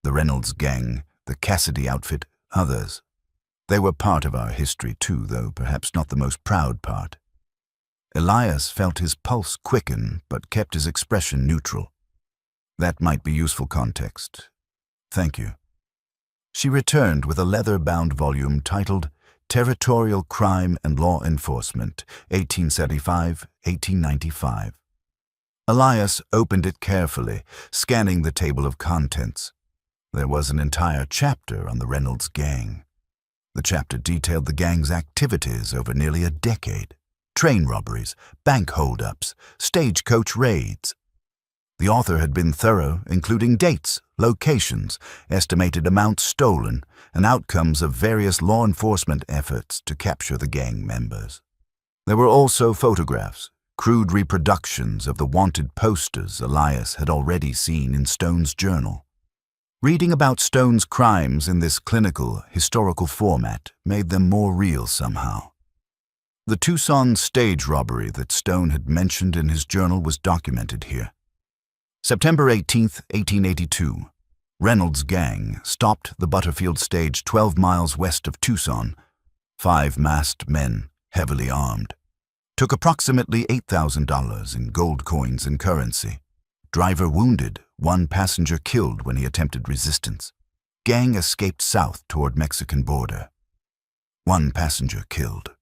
The Reynolds gang, the Cassidy outfit, others. They were part of our history too, though perhaps not the most proud part." Elias felt his pulse quicken, but kept his expression neutral. "That might be useful context. Thank you." She returned with a leather-bound volume titled Territorial Crime and Law Enforcement, 1875-1895. Elias opened it carefully, scanning the table of contents. There was an entire chapter on the Reynolds gang. The chapter detailed the gang's activities over nearly a decade: train robberies, bank hold-ups, stagecoach raids. The author had been thorough, including dates, locations, estimated amounts stolen, and outcomes of various law enforcement efforts to capture the gang members. There were also photographs, crude reproductions of the wanted posters Elias had already seen in Stone's journal. Reading about Stone's crimes in this clinical, historical format made them more real somehow. The Tucson stage robbery that Stone had mentioned in his journal was documented here. September 18, 1882, Reynolds' gang stopped the Butterfield stage 12 miles west of Tucson. 5 masked men, heavily armed, took approximately $8,000 in gold coins and currency. Driver wounded, 1 passenger killed when he attempted resistance. Gang escaped south toward Mexican border. 1 passenger killed.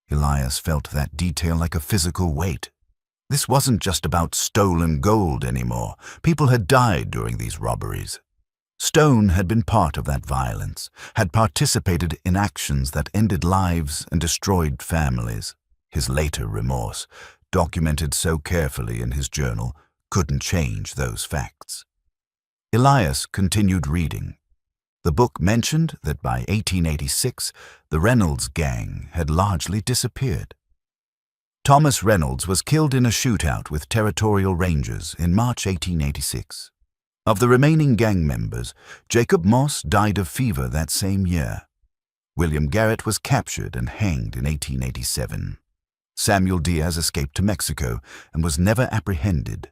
Elias felt that detail like a physical weight. This wasn't just about stolen gold anymore. People had died during these robberies. Stone had been part of that violence, had participated in actions that ended lives and destroyed families. His later remorse, documented so carefully in his journal, couldn't change those facts. Elias continued reading. The book mentioned that by 1886, the Reynolds gang had largely disappeared. Thomas Reynolds was killed in a shootout with territorial rangers in March 1886. Of the remaining gang members, Jacob Moss died of fever that same year. William Garrett was captured and hanged in 1887. Samuel Diaz escaped to Mexico and was never apprehended.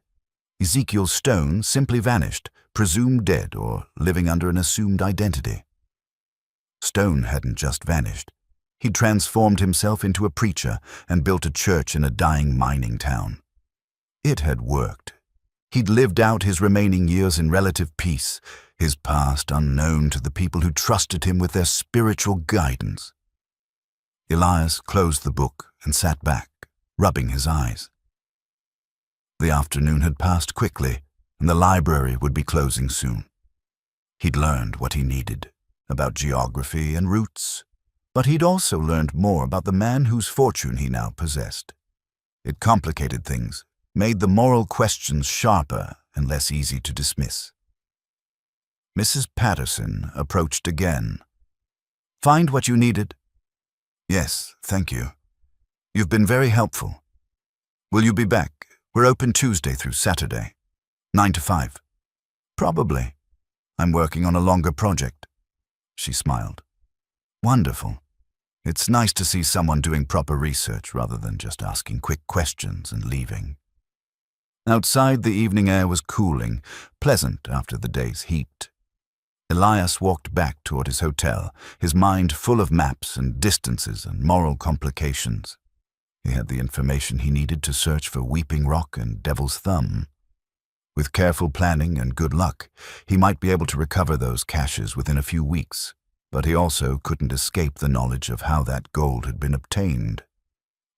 Ezekiel Stone simply vanished, presumed dead or living under an assumed identity. Stone hadn't just vanished. He'd transformed himself into a preacher and built a church in a dying mining town. It had worked. He'd lived out his remaining years in relative peace, his past unknown to the people who trusted him with their spiritual guidance. Elias closed the book and sat back, rubbing his eyes. The afternoon had passed quickly, and the library would be closing soon. He'd learned what he needed about geography and routes, but he'd also learned more about the man whose fortune he now possessed. It complicated things, made the moral questions sharper and less easy to dismiss. Mrs. Patterson approached again. "Find what you needed?" "Yes, thank you. You've been very helpful. Will you be back? We're open Tuesday through Saturday, 9 to 5. "Probably. I'm working on a longer project." She smiled. "Wonderful. It's nice to see someone doing proper research rather than just asking quick questions and leaving." Outside, the evening air was cooling, pleasant after the day's heat. Elias walked back toward his hotel, his mind full of maps and distances and moral complications. He had the information he needed to search for Weeping Rock and Devil's Thumb. With careful planning and good luck, he might be able to recover those caches within a few weeks, but he also couldn't escape the knowledge of how that gold had been obtained.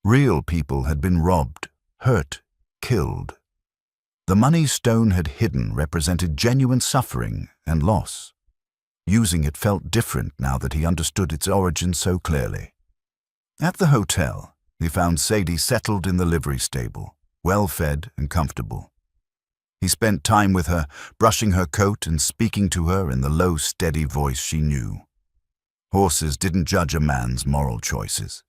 Real people had been robbed, hurt, killed. The money Stone had hidden represented genuine suffering and loss. Using it felt different now that he understood its origin so clearly. At the hotel, he found Sadie settled in the livery stable, well-fed and comfortable. He spent time with her, brushing her coat and speaking to her in the low, steady voice she knew. Horses didn't judge a man's moral choices.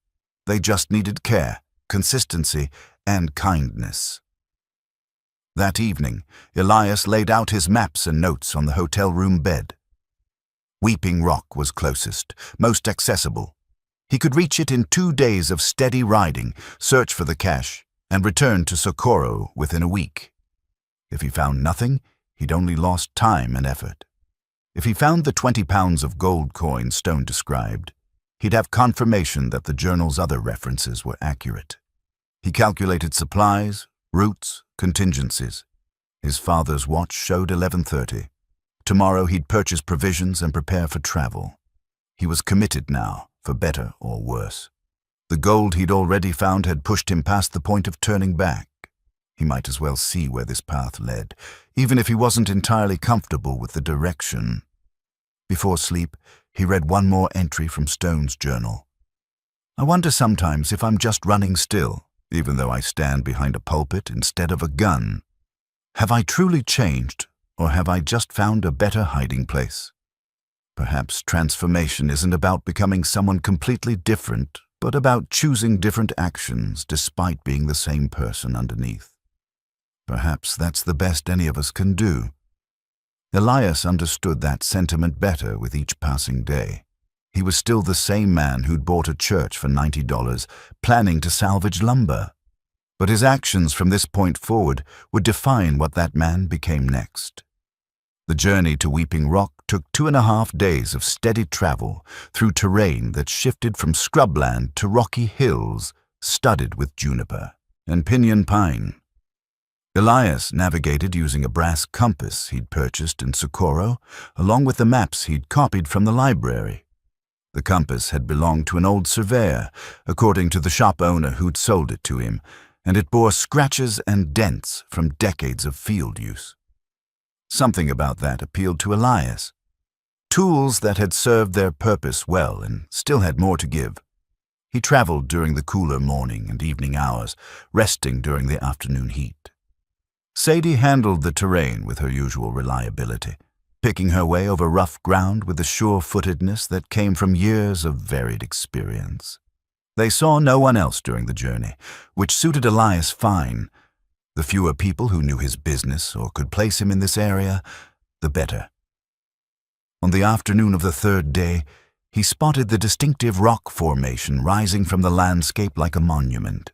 They just needed care, consistency, and kindness. That evening, Elias laid out his maps and notes on the hotel room bed. Weeping Rock was closest, most accessible. He could reach it in 2 days of steady riding, search for the cache, and return to Socorro within a week. If he found nothing, he'd only lost time and effort. If he found the 20 pounds of gold coin Stone described, he'd have confirmation that the journal's other references were accurate. He calculated supplies, routes, contingencies. His father's watch showed 11:30. Tomorrow he'd purchase provisions and prepare for travel. He was committed now, for better or worse. The gold he'd already found had pushed him past the point of turning back. He might as well see where this path led, even if he wasn't entirely comfortable with the direction. Before sleep, he read one more entry from Stone's journal. I wonder sometimes if I'm just running still, even though I stand behind a pulpit instead of a gun. Have I truly changed, or have I just found a better hiding place? Perhaps transformation isn't about becoming someone completely different, but about choosing different actions despite being the same person underneath. Perhaps that's the best any of us can do. Elias understood that sentiment better with each passing day. He was still the same man who'd bought a church for $90, planning to salvage lumber. But his actions from this point forward would define what that man became next. The journey to Weeping Rock took 2.5 days of steady travel through terrain that shifted from scrubland to rocky hills studded with juniper and pinyon pine. Elias navigated using a brass compass he'd purchased in Socorro, along with the maps he'd copied from the library. The compass had belonged to an old surveyor, according to the shop owner who'd sold it to him, and it bore scratches and dents from decades of field use. Something about that appealed to Elias. Tools that had served their purpose well and still had more to give. He traveled during the cooler morning and evening hours, resting during the afternoon heat. Sadie handled the terrain with her usual reliability, picking her way over rough ground with the sure-footedness that came from years of varied experience. They saw no one else during the journey, which suited Elias fine. The fewer people who knew his business or could place him in this area, the better. On the afternoon of the 3rd day, he spotted the distinctive rock formation rising from the landscape like a monument.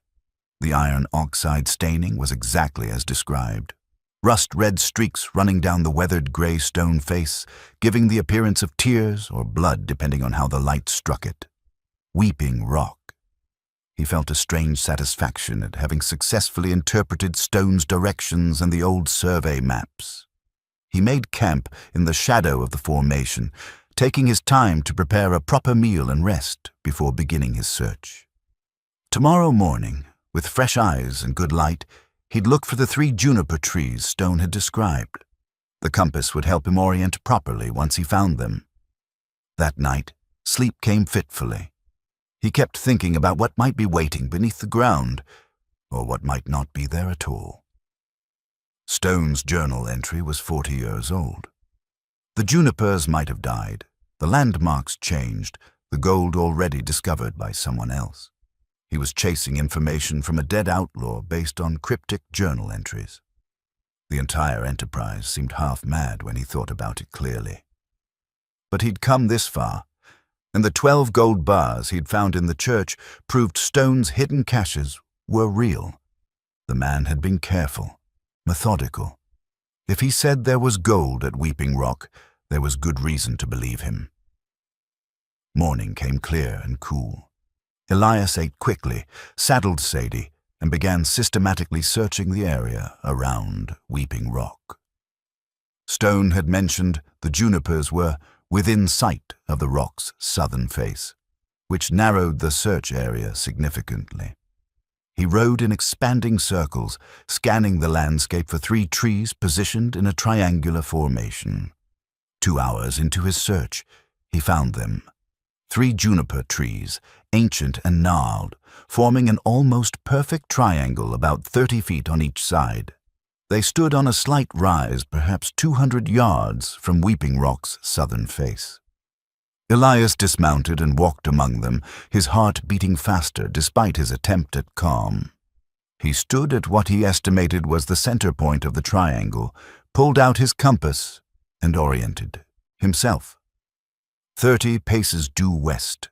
The iron oxide staining was exactly as described. Rust-red streaks running down the weathered gray stone face, giving the appearance of tears or blood depending on how the light struck it. Weeping Rock. He felt a strange satisfaction at having successfully interpreted Stone's directions and the old survey maps. He made camp in the shadow of the formation, taking his time to prepare a proper meal and rest before beginning his search. Tomorrow morning, with fresh eyes and good light, he'd look for the 3 juniper trees Stone had described. The compass would help him orient properly once he found them. That night, sleep came fitfully. He kept thinking about what might be waiting beneath the ground, or what might not be there at all. Stone's journal entry was 40 years old. The junipers might have died, the landmarks changed, the gold already discovered by someone else. He was chasing information from a dead outlaw based on cryptic journal entries. The entire enterprise seemed half mad when he thought about it clearly. But he'd come this far, and the 12 gold bars he'd found in the church proved Stone's hidden caches were real. The man had been careful, methodical. If he said there was gold at Weeping Rock, there was good reason to believe him. Morning came clear and cool. Elias ate quickly, saddled Sadie, and began systematically searching the area around Weeping Rock. Stone had mentioned the junipers were within sight of the rock's southern face, which narrowed the search area significantly. He rode in expanding circles, scanning the landscape for 3 trees positioned in a triangular formation. 2 hours into his search, he found them. 3 juniper trees, ancient and gnarled, forming an almost perfect triangle about 30 feet on each side. They stood on a slight rise, perhaps 200 yards from Weeping Rock's southern face. Elias dismounted and walked among them, his heart beating faster despite his attempt at calm. He stood at what he estimated was the center point of the triangle, pulled out his compass, and oriented himself. 30 paces due west.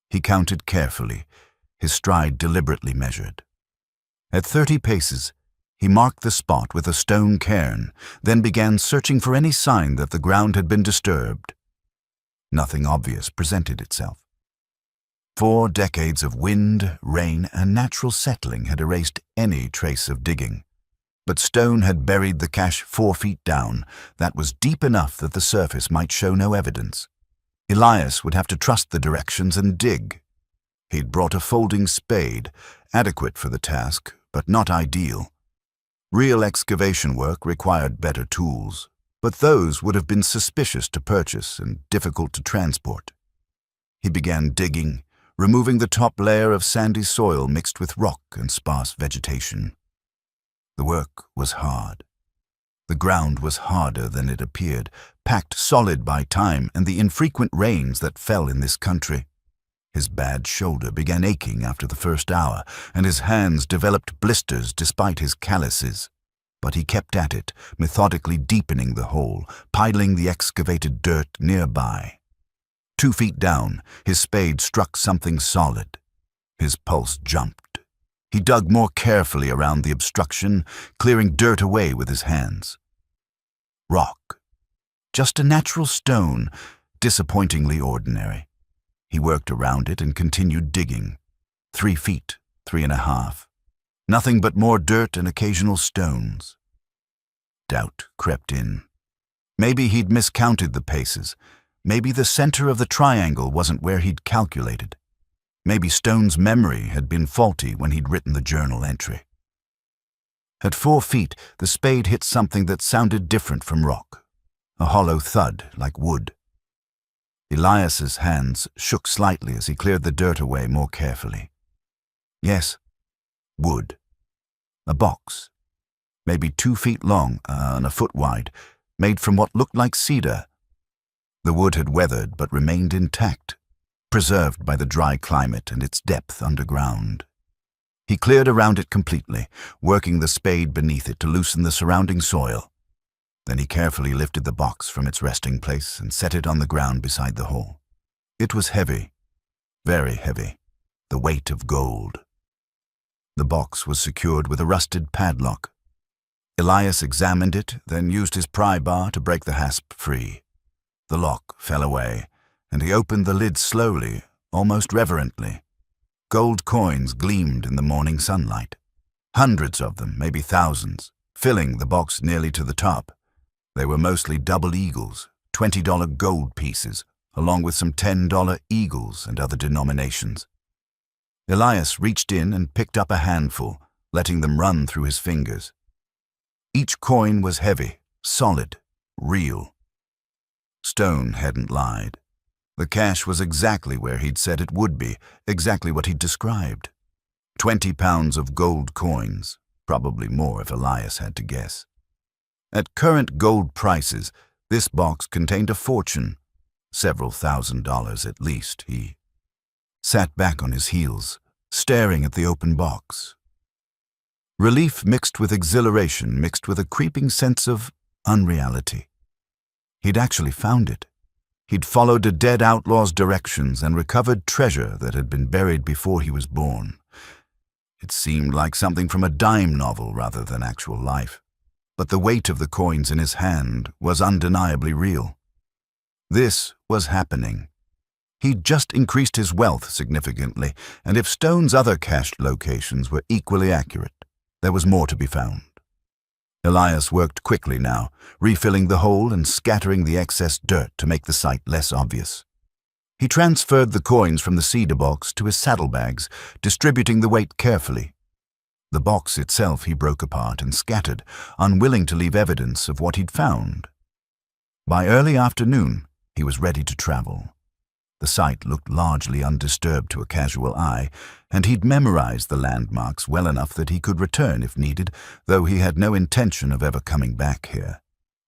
He counted carefully, his stride deliberately measured. At 30 paces, he marked the spot with a stone cairn, then began searching for any sign that the ground had been disturbed. Nothing obvious presented itself. 4 decades of wind, rain, and natural settling had erased any trace of digging. But Stone had buried the cache 4 feet down. That was deep enough that the surface might show no evidence. Elias would have to trust the directions and dig. He'd brought a folding spade, adequate for the task, but not ideal. Real excavation work required better tools, but those would have been suspicious to purchase and difficult to transport. He began digging, removing the top layer of sandy soil mixed with rock and sparse vegetation. The work was hard. The ground was harder than it appeared, packed solid by time and the infrequent rains that fell in this country. His bad shoulder began aching after the first hour, and his hands developed blisters despite his calluses. But he kept at it, methodically deepening the hole, piling the excavated dirt nearby. 2 feet down, his spade struck something solid. His pulse jumped. He dug more carefully around the obstruction, clearing dirt away with his hands. Rock. Just a natural stone, disappointingly ordinary. He worked around it and continued digging. 3 feet, 3.5. Nothing but more dirt and occasional stones. Doubt crept in. Maybe he'd miscounted the paces. Maybe the center of the triangle wasn't where he'd calculated. Maybe Stone's memory had been faulty when he'd written the journal entry. At 4 feet, the spade hit something that sounded different from rock. A hollow thud, like wood. Elias's hands shook slightly as he cleared the dirt away more carefully. Yes, wood. A box, maybe 2 feet long and a foot wide, made from what looked like cedar. The wood had weathered but remained intact, preserved by the dry climate and its depth underground. He cleared around it completely, working the spade beneath it to loosen the surrounding soil. Then he carefully lifted the box from its resting place and set it on the ground beside the hole. It was heavy, very heavy, the weight of gold. The box was secured with a rusted padlock. Elias examined it, then used his pry bar to break the hasp free. The lock fell away, and he opened the lid slowly, almost reverently. Gold coins gleamed in the morning sunlight. Hundreds of them, maybe thousands, filling the box nearly to the top. They were mostly double eagles, $20 gold pieces, along with some $10 eagles and other denominations. Elias reached in and picked up a handful, letting them run through his fingers. Each coin was heavy, solid, real. Stone hadn't lied. The cash was exactly where he'd said it would be, exactly what he'd described. 20 pounds of gold coins, probably more if Elias had to guess. At current gold prices, this box contained a fortune, several $1,000s at least. He sat back on his heels, staring at the open box. Relief mixed with exhilaration, mixed with a creeping sense of unreality. He'd actually found it. He'd followed a dead outlaw's directions and recovered treasure that had been buried before he was born. It seemed like something from a dime novel rather than actual life. But the weight of the coins in his hand was undeniably real. This was happening. He'd just increased his wealth significantly, and if Stone's other cached locations were equally accurate, there was more to be found. Elias worked quickly now, refilling the hole and scattering the excess dirt to make the site less obvious. He transferred the coins from the cedar box to his saddlebags, distributing the weight carefully. The box itself he broke apart and scattered, unwilling to leave evidence of what he'd found. By early afternoon, he was ready to travel. The site looked largely undisturbed to a casual eye, and he'd memorized the landmarks well enough that he could return if needed, though he had no intention of ever coming back here.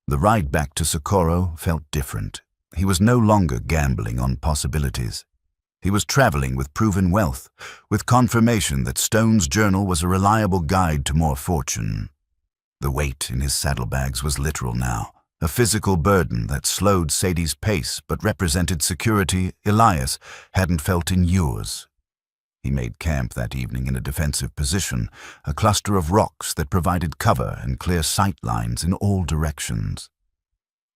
The ride back to Socorro felt different. He was no longer gambling on possibilities. He was traveling with proven wealth, with confirmation that Stone's journal was a reliable guide to more fortune. The weight in his saddlebags was literal now, a physical burden that slowed Sadie's pace but represented security Elias hadn't felt in years. He made camp that evening in a defensive position, a cluster of rocks that provided cover and clear sight lines in all directions.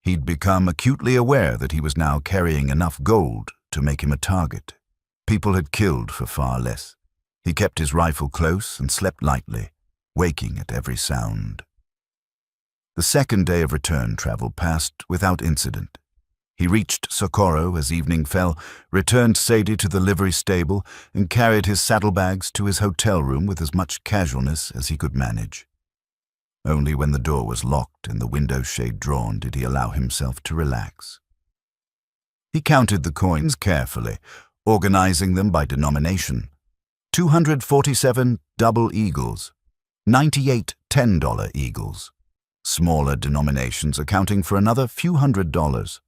He'd become acutely aware that he was now carrying enough gold to make him a target. People had killed for far less. He kept his rifle close and slept lightly, waking at every sound. The second day of return travel passed without incident. He reached Socorro as evening fell, returned Sadie to the livery stable, and carried his saddlebags to his hotel room with as much casualness as he could manage. Only when the door was locked and the window shade drawn did he allow himself to relax. He counted the coins carefully, organizing them by denomination. 247 double eagles, 98 $10 eagles, smaller denominations accounting for another few $100s.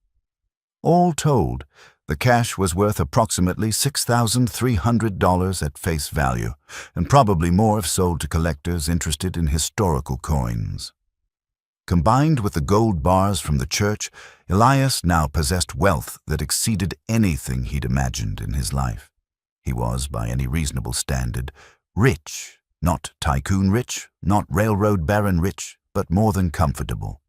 All told, the cash was worth approximately $6,300 at face value, and probably more if sold to collectors interested in historical coins. Combined with the gold bars from the church, Elias now possessed wealth that exceeded anything he'd imagined in his life. He was, by any reasonable standard, rich, not tycoon rich, not railroad baron rich, but more than comfortable.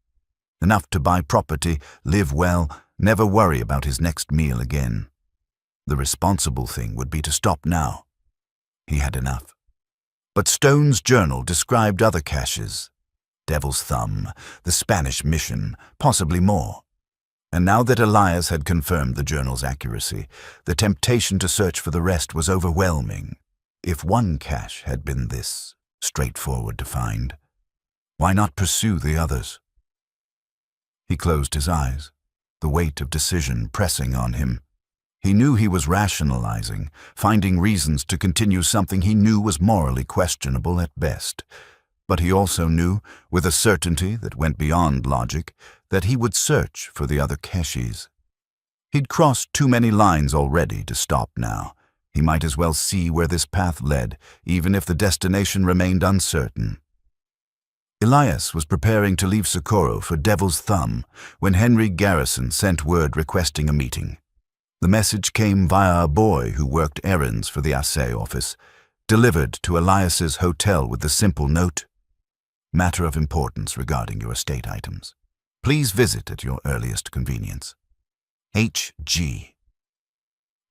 Enough to buy property, live well, never worry about his next meal again. The responsible thing would be to stop now. He had enough. But Stone's journal described other caches. Devil's Thumb, the Spanish Mission, possibly more. And now that Elias had confirmed the journal's accuracy, the temptation to search for the rest was overwhelming. If one cache had been this straightforward to find, why not pursue the others? He closed his eyes, the weight of decision pressing on him. He knew he was rationalizing, finding reasons to continue something he knew was morally questionable at best. But he also knew, with a certainty that went beyond logic, that he would search for the other caches. He'd crossed too many lines already to stop now. He might as well see where this path led, even if the destination remained uncertain. Elias was preparing to leave Socorro for Devil's Thumb when Henry Garrison sent word requesting a meeting. The message came via a boy who worked errands for the assay office, delivered to Elias's hotel with the simple note, "Matter of importance regarding your estate items. Please visit at your earliest convenience. H.G."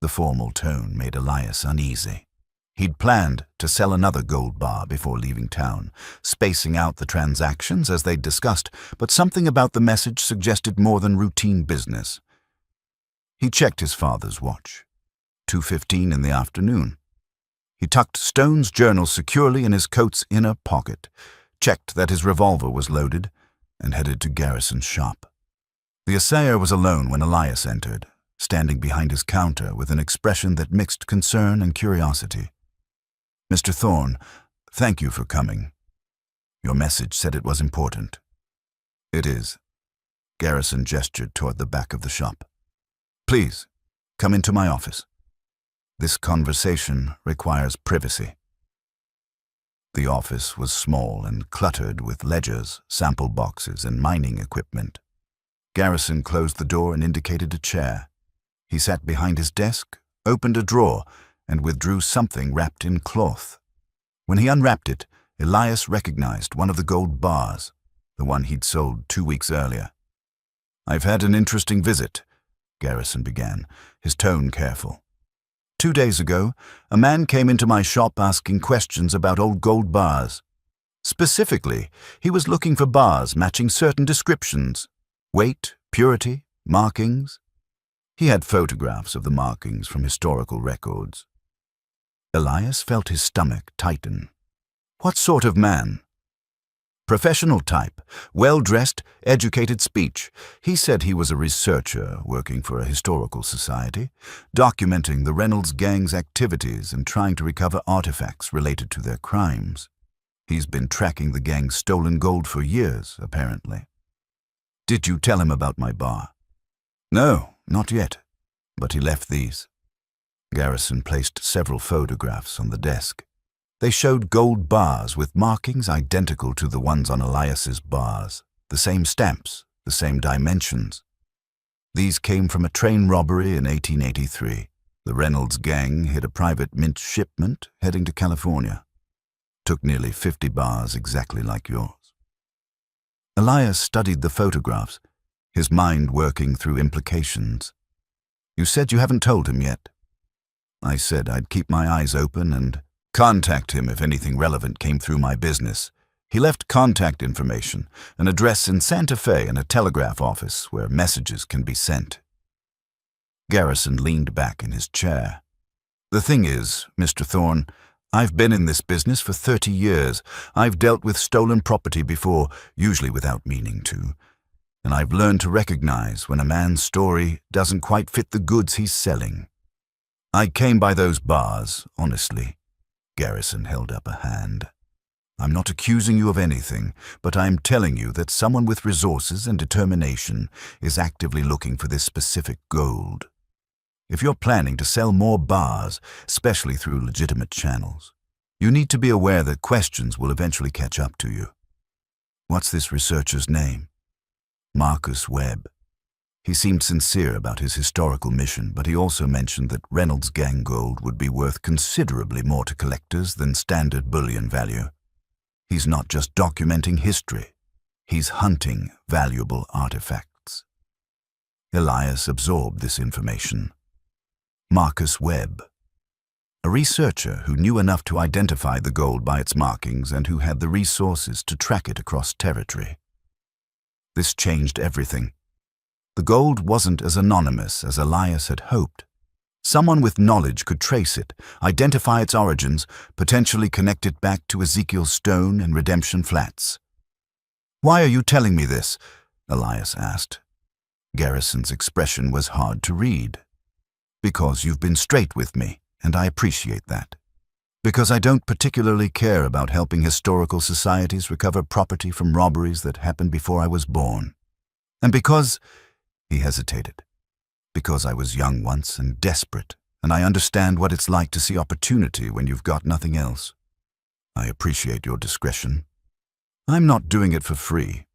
The formal tone made Elias uneasy. He'd planned to sell another gold bar before leaving town, spacing out the transactions as they'd discussed, but something about the message suggested more than routine business. He checked his father's watch. 2:15 in the afternoon. He tucked Stone's journal securely in his coat's inner pocket, checked that his revolver was loaded, and headed to Garrison's shop. The assayer was alone when Elias entered, standing behind his counter with an expression that mixed concern and curiosity. "Mr. Thorne, thank you for coming. Your message said it was important." "It is." Garrison gestured toward the back of the shop. "Please, come into my office. This conversation requires privacy." The office was small and cluttered with ledgers, sample boxes, and mining equipment. Garrison closed the door and indicated a chair. He sat behind his desk, opened a drawer, and withdrew something wrapped in cloth. When he unwrapped it, Elias recognized one of the gold bars, the one he'd sold 2 weeks earlier. "I've had an interesting visit," Garrison began, his tone careful. 2 days ago, a man came into my shop asking questions about old gold bars. Specifically, he was looking for bars matching certain descriptions: weight, purity, markings. He had photographs of the markings from historical records. Elias felt his stomach tighten. What sort of man? Professional type, well-dressed, educated speech. He said he was a researcher working for a historical society, documenting the Reynolds gang's activities and trying to recover artifacts related to their crimes. He's been tracking the gang's stolen gold for years, apparently. Did you tell him about my bar? No, not yet, but he left these. Garrison placed several photographs on the desk. They showed gold bars with markings identical to the ones on Elias's bars, the same stamps, the same dimensions. These came from a train robbery in 1883. The Reynolds gang hid a private mint shipment heading to California. Took nearly 50 bars exactly like yours. Elias studied the photographs, his mind working through implications. You said you haven't told him yet. I said I'd keep my eyes open and contact him if anything relevant came through my business. He left contact information, an address in Santa Fe and a telegraph office where messages can be sent. Garrison leaned back in his chair. The thing is, Mr. Thorne, I've been in this business for 30 years. I've dealt with stolen property before, usually without meaning to. And I've learned to recognize when a man's story doesn't quite fit the goods he's selling. I came by those bars, honestly. Garrison held up a hand. I'm not accusing you of anything, but I'm telling you that someone with resources and determination is actively looking for this specific gold. If you're planning to sell more bars, especially through legitimate channels, you need to be aware that questions will eventually catch up to you. What's this researcher's name? Marcus Webb. He seemed sincere about his historical mission, but he also mentioned that Reynolds gang gold would be worth considerably more to collectors than standard bullion value. He's not just documenting history, he's hunting valuable artifacts. Elias absorbed this information. Marcus Webb, a researcher who knew enough to identify the gold by its markings and who had the resources to track it across territory. This changed everything. The gold wasn't as anonymous as Elias had hoped. Someone with knowledge could trace it, identify its origins, potentially connect it back to Ezekiel Stone and Redemption Flats. Why are you telling me this? Elias asked. Garrison's expression was hard to read. Because you've been straight with me, and I appreciate that. Because I don't particularly care about helping historical societies recover property from robberies that happened before I was born. And because... He hesitated. Because I was young once and desperate, and I understand what it's like to see opportunity when you've got nothing else. I appreciate your discretion. I'm not doing it for free.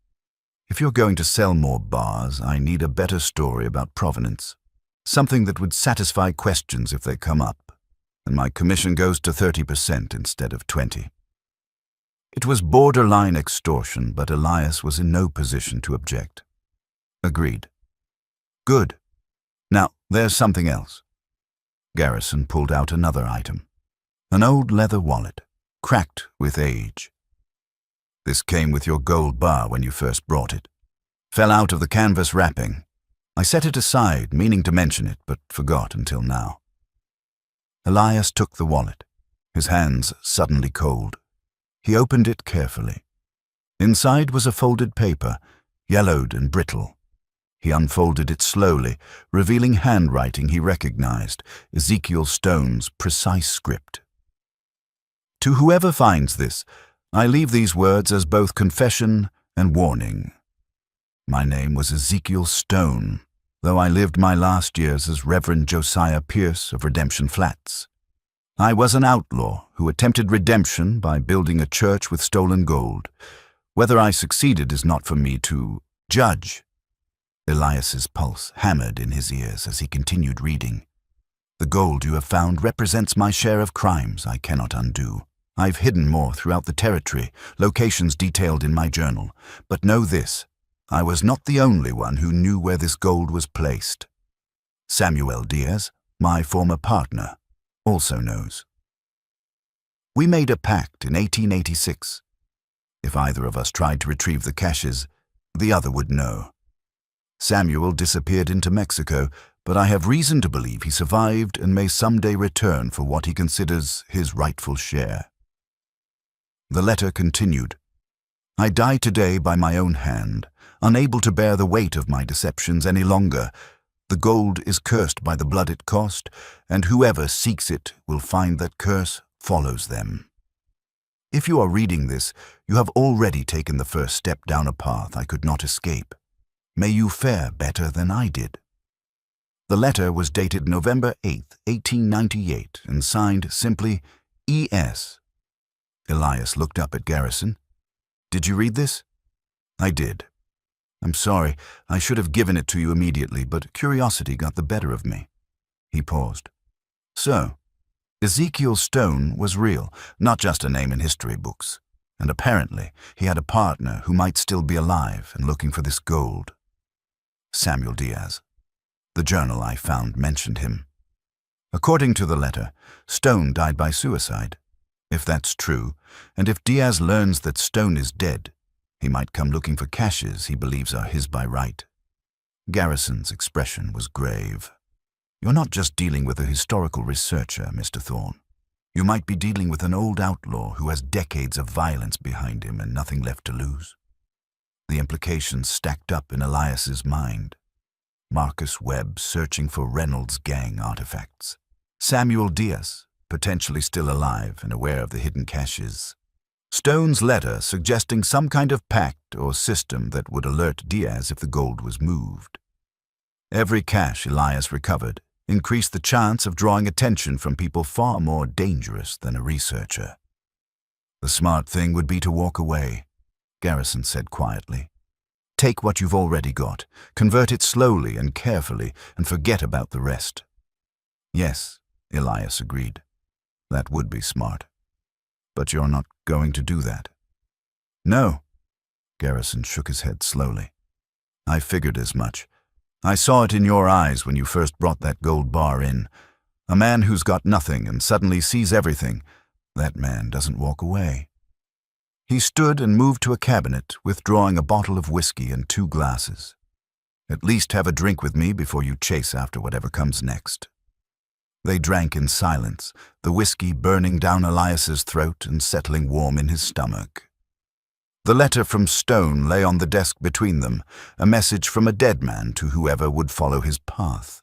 If you're going to sell more bars, I need a better story about provenance. Something that would satisfy questions if they come up, and my commission goes to 30% instead of 20%. It was borderline extortion, but Elias was in no position to object. Agreed. Good. Now, there's something else. Garrison pulled out another item. An old leather wallet, cracked with age. This came with your gold bar when you first brought it. Fell out of the canvas wrapping. I set it aside, meaning to mention it, but forgot until now. Elias took the wallet, his hands suddenly cold. He opened it carefully. Inside was a folded paper, yellowed and brittle. He unfolded it slowly, revealing handwriting he recognized, Ezekiel Stone's precise script. To whoever finds this, I leave these words as both confession and warning. My name was Ezekiel Stone, though I lived my last years as Reverend Josiah Pierce of Redemption Flats. I was an outlaw who attempted redemption by building a church with stolen gold. Whether I succeeded is not for me to judge. Elias's pulse hammered in his ears as he continued reading. The gold you have found represents my share of crimes I cannot undo. I've hidden more throughout the territory, locations detailed in my journal. But know this, I was not the only one who knew where this gold was placed. Samuel Diaz, my former partner, also knows. We made a pact in 1886. If either of us tried to retrieve the caches, the other would know. Samuel disappeared into Mexico, but I have reason to believe he survived and may someday return for what he considers his rightful share. The letter continued. I die today by my own hand, unable to bear the weight of my deceptions any longer. The gold is cursed by the blood it cost, and whoever seeks it will find that curse follows them. If you are reading this, you have already taken the first step down a path I could not escape. May you fare better than I did. The letter was dated November 8, 1898, and signed simply E.S. Elias looked up at Garrison. Did you read this? I did. I'm sorry, I should have given it to you immediately, but curiosity got the better of me. He paused. So, Ezekiel Stone was real, not just a name in history books, and apparently he had a partner who might still be alive and looking for this gold. Samuel Diaz. The journal I found mentioned him. According to the letter, Stone died by suicide. If that's true, and if Diaz learns that Stone is dead, he might come looking for caches he believes are his by right. Garrison's expression was grave. You're not just dealing with a historical researcher, Mr. Thorne. You might be dealing with an old outlaw who has decades of violence behind him and nothing left to lose. The implications stacked up in Elias's mind. Marcus Webb searching for Reynolds gang artifacts. Samuel Diaz, potentially still alive and aware of the hidden caches. Stone's letter suggesting some kind of pact or system that would alert Diaz if the gold was moved. Every cache Elias recovered increased the chance of drawing attention from people far more dangerous than a researcher. The smart thing would be to walk away, Garrison said quietly. Take what you've already got, convert it slowly and carefully, and forget about the rest. Yes, Elias agreed. That would be smart. But you're not going to do that. No. Garrison shook his head slowly. I figured as much. I saw it in your eyes when you first brought that gold bar in. A man who's got nothing and suddenly sees everything. That man doesn't walk away. He stood and moved to a cabinet, withdrawing a bottle of whiskey and 2 glasses. At least have a drink with me before you chase after whatever comes next. They drank in silence, the whiskey burning down Elias's throat and settling warm in his stomach. The letter from Stone lay on the desk between them, a message from a dead man to whoever would follow his path.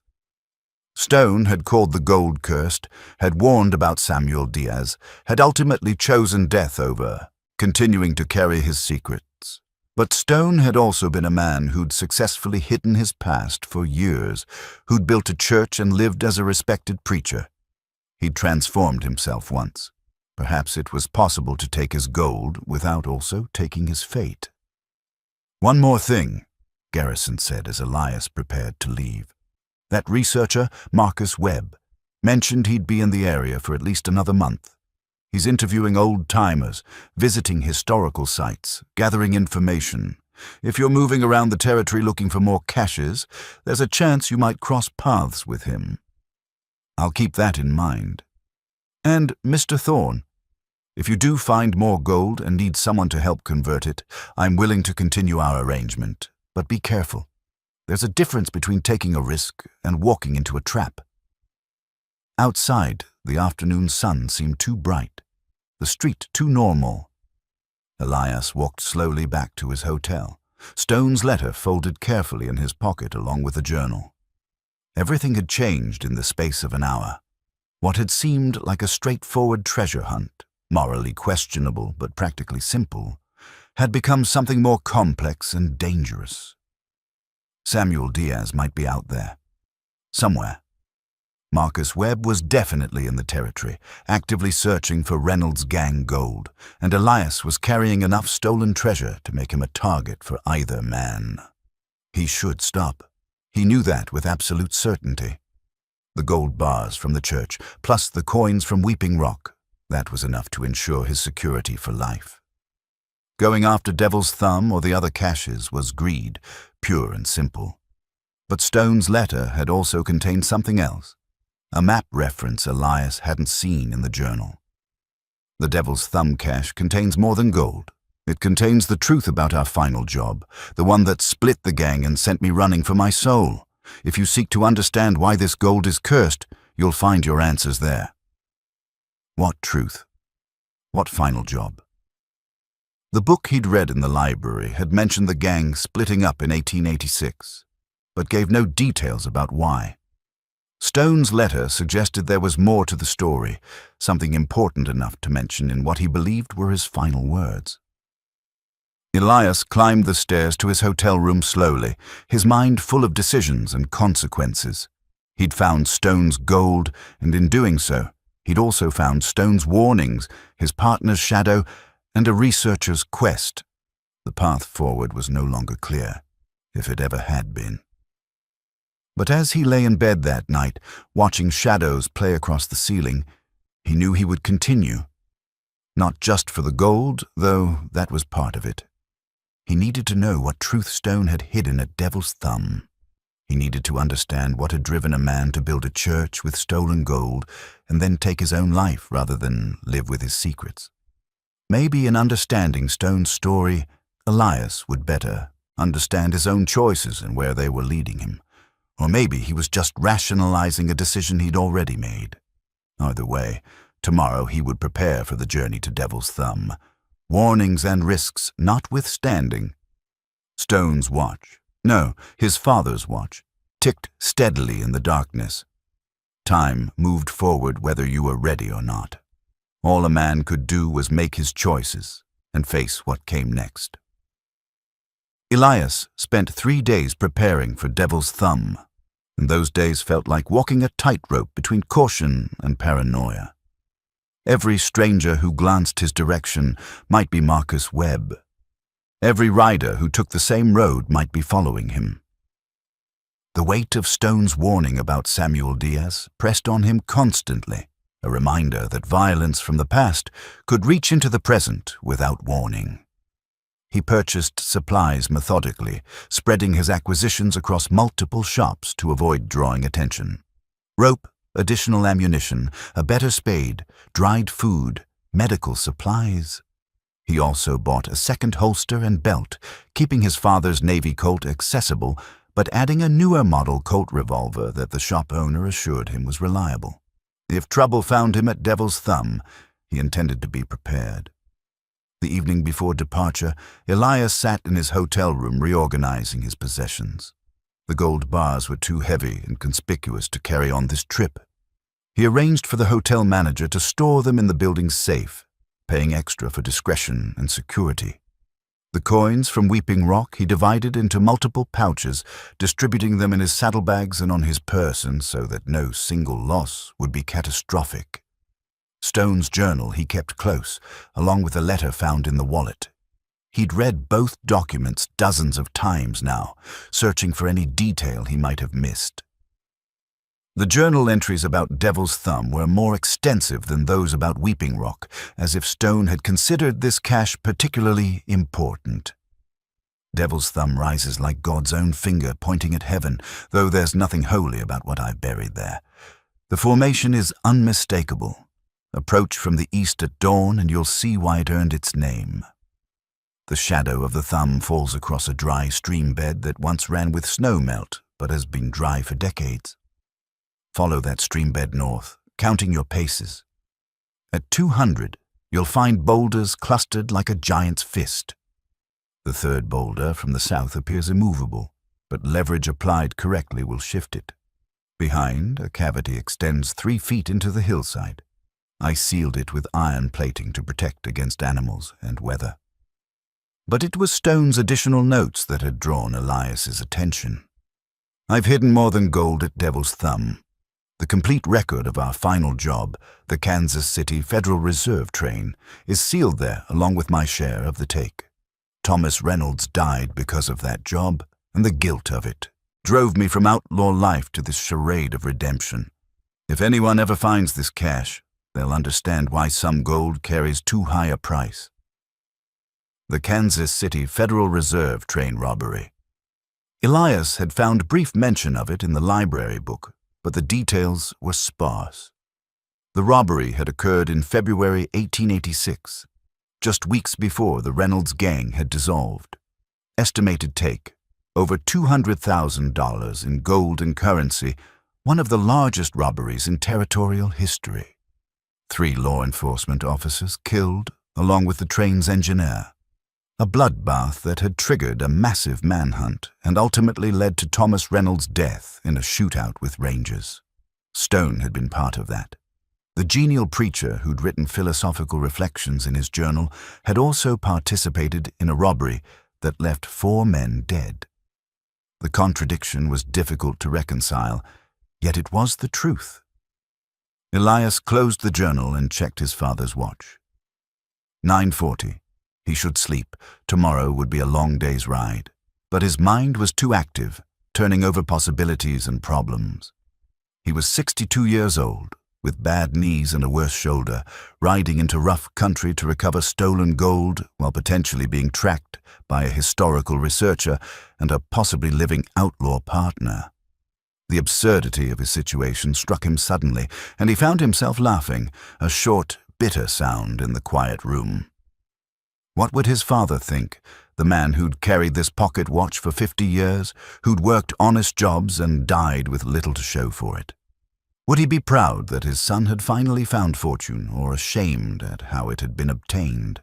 Stone had called the gold cursed, had warned about Samuel Diaz, had ultimately chosen death over, continuing to carry his secrets. But Stone had also been a man who'd successfully hidden his past for years, who'd built a church and lived as a respected preacher. He'd transformed himself once. Perhaps it was possible to take his gold without also taking his fate. One more thing, Garrison said as Elias prepared to leave. That researcher, Marcus Webb, mentioned he'd be in the area for at least another month. He's interviewing old-timers, visiting historical sites, gathering information. If you're moving around the territory looking for more caches, there's a chance you might cross paths with him. I'll keep that in mind. And, Mr. Thorne, if you do find more gold and need someone to help convert it, I'm willing to continue our arrangement. But be careful. There's a difference between taking a risk and walking into a trap. Outside, the afternoon sun seemed too bright, the street too normal. Elias walked slowly back to his hotel, Stone's letter folded carefully in his pocket along with the journal. Everything had changed in the space of an hour. What had seemed like a straightforward treasure hunt, morally questionable but practically simple, had become something more complex and dangerous. Samuel Diaz might be out there, somewhere. Marcus Webb was definitely in the territory, actively searching for Reynolds' gang gold, and Elias was carrying enough stolen treasure to make him a target for either man. He should stop. He knew that with absolute certainty. The gold bars from the church, plus the coins from Weeping Rock, that was enough to ensure his security for life. Going after Devil's Thumb or the other caches was greed, pure and simple. But Stone's letter had also contained something else, a map reference Elias hadn't seen in the journal. The Devil's Thumb cache contains more than gold. It contains the truth about our final job, the one that split the gang and sent me running for my soul. If you seek to understand why this gold is cursed, you'll find your answers there. What truth? What final job? The book he'd read in the library had mentioned the gang splitting up in 1886, but gave no details about why. Stone's letter suggested there was more to the story, something important enough to mention in what he believed were his final words. Elias climbed the stairs to his hotel room slowly, his mind full of decisions and consequences. He'd found Stone's gold, and in doing so, he'd also found Stone's warnings, his partner's shadow, and a researcher's quest. The path forward was no longer clear, if it ever had been. But as he lay in bed that night, watching shadows play across the ceiling, he knew he would continue. Not just for the gold, though that was part of it. He needed to know what truth Stone had hidden at Devil's Thumb. He needed to understand what had driven a man to build a church with stolen gold and then take his own life rather than live with his secrets. Maybe in understanding Stone's story, Elias would better understand his own choices and where they were leading him. Or maybe he was just rationalizing a decision he'd already made. Either way, tomorrow he would prepare for the journey to Devil's Thumb. Warnings and risks notwithstanding. Stone's watch, no, his father's watch, ticked steadily in the darkness. Time moved forward whether you were ready or not. All a man could do was make his choices and face what came next. Elias spent 3 days preparing for Devil's Thumb, and those days felt like walking a tightrope between caution and paranoia. Every stranger who glanced his direction might be Marcus Webb. Every rider who took the same road might be following him. The weight of Stone's warning about Samuel Diaz pressed on him constantly, a reminder that violence from the past could reach into the present without warning. He purchased supplies methodically, spreading his acquisitions across multiple shops to avoid drawing attention. Rope, additional ammunition, a better spade, dried food, medical supplies. He also bought a second holster and belt, keeping his father's Navy Colt accessible, but adding a newer model Colt revolver that the shop owner assured him was reliable. If trouble found him at Devil's Thumb, he intended to be prepared. The evening before departure, Elias sat in his hotel room reorganizing his possessions. The gold bars were too heavy and conspicuous to carry on this trip. He arranged for the hotel manager to store them in the building's safe, paying extra for discretion and security. The coins from Weeping Rock he divided into multiple pouches, distributing them in his saddlebags and on his person so that no single loss would be catastrophic. Stone's journal he kept close, along with a letter found in the wallet. He'd read both documents dozens of times now, searching for any detail he might have missed. The journal entries about Devil's Thumb were more extensive than those about Weeping Rock, as if Stone had considered this cache particularly important. Devil's Thumb rises like God's own finger pointing at heaven, though there's nothing holy about what I've buried there. The formation is unmistakable. Approach from the east at dawn and you'll see why it earned its name. The shadow of the thumb falls across a dry stream bed that once ran with snow melt, but has been dry for decades. Follow that stream bed north, counting your paces. At 200, you'll find boulders clustered like a giant's fist. The third boulder from the south appears immovable, but leverage applied correctly will shift it. Behind, a cavity extends 3 feet into the hillside. I sealed it with iron plating to protect against animals and weather. But it was Stone's additional notes that had drawn Elias's attention. I've hidden more than gold at Devil's Thumb. The complete record of our final job, the Kansas City Federal Reserve train, is sealed there along with my share of the take. Thomas Reynolds died because of that job, and the guilt of it drove me from outlaw life to this charade of redemption. If anyone ever finds this cache, they'll understand why some gold carries too high a price. The Kansas City Federal Reserve train robbery. Elias had found brief mention of it in the library book, but the details were sparse. The robbery had occurred in February 1886, just weeks before the Reynolds gang had dissolved. Estimated take, over $200,000 in gold and currency, one of the largest robberies in territorial history. 3 law enforcement officers killed, along with the train's engineer. A bloodbath that had triggered a massive manhunt and ultimately led to Thomas Reynolds' death in a shootout with Rangers. Stone had been part of that. The genial preacher who'd written philosophical reflections in his journal had also participated in a robbery that left 4 men dead. The contradiction was difficult to reconcile, yet it was the truth. Elias closed the journal and checked his father's watch. 9:40. He should sleep. Tomorrow would be a long day's ride. But his mind was too active, turning over possibilities and problems. He was 62 years old, with bad knees and a worse shoulder, riding into rough country to recover stolen gold while potentially being tracked by a historical researcher and a possibly living outlaw partner. The absurdity of his situation struck him suddenly, and he found himself laughing, a short, bitter sound in the quiet room. What would his father think, the man who'd carried this pocket watch for 50 years, who'd worked honest jobs and died with little to show for it? Would he be proud that his son had finally found fortune, or ashamed at how it had been obtained?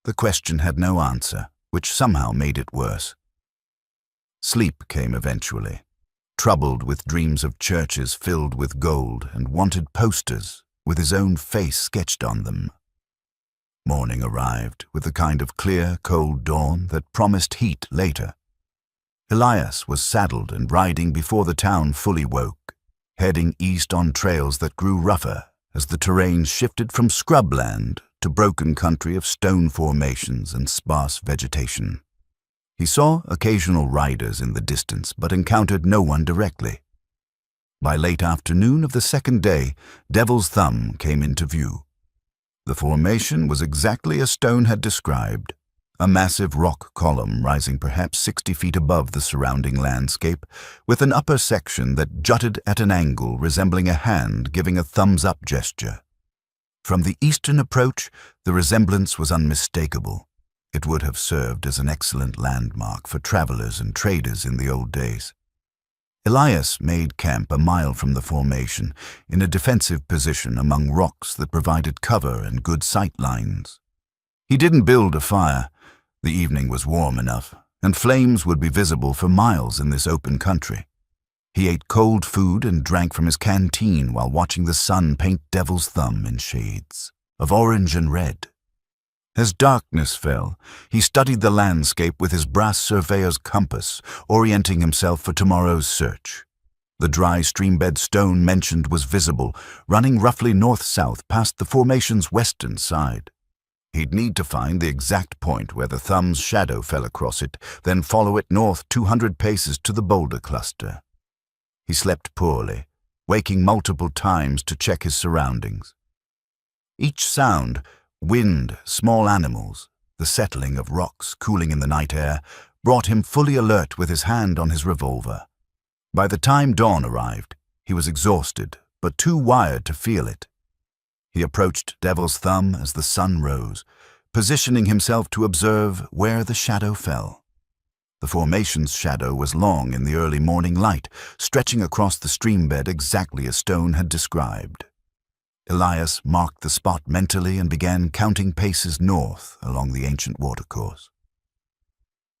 The question had no answer, which somehow made it worse. Sleep came eventually, troubled with dreams of churches filled with gold and wanted posters with his own face sketched on them. Morning arrived with the kind of clear, cold dawn that promised heat later. Elias was saddled and riding before the town fully woke, heading east on trails that grew rougher as the terrain shifted from scrubland to broken country of stone formations and sparse vegetation. He saw occasional riders in the distance, but encountered no one directly. By late afternoon of the second day, Devil's Thumb came into view. The formation was exactly as Stone had described, a massive rock column rising perhaps 60 feet above the surrounding landscape, with an upper section that jutted at an angle resembling a hand giving a thumbs-up gesture. From the eastern approach, the resemblance was unmistakable. It would have served as an excellent landmark for travelers and traders in the old days. Elias made camp a mile from the formation, in a defensive position among rocks that provided cover and good sight lines. He didn't build a fire. The evening was warm enough, and flames would be visible for miles in this open country. He ate cold food and drank from his canteen while watching the sun paint Devil's Thumb in shades of orange and red. As darkness fell, he studied the landscape with his brass surveyor's compass, orienting himself for tomorrow's search. The dry streambed Stone mentioned was visible, running roughly north-south past the formation's western side. He'd need to find the exact point where the thumb's shadow fell across it, then follow it north 200 paces to the boulder cluster. He slept poorly, waking multiple times to check his surroundings. Each sound, wind, small animals, the settling of rocks cooling in the night air, brought him fully alert with his hand on his revolver. By the time dawn arrived, he was exhausted, but too wired to feel it. He approached Devil's Thumb as the sun rose, positioning himself to observe where the shadow fell. The formation's shadow was long in the early morning light, stretching across the streambed exactly as Stone had described. Elias marked the spot mentally and began counting paces north along the ancient watercourse.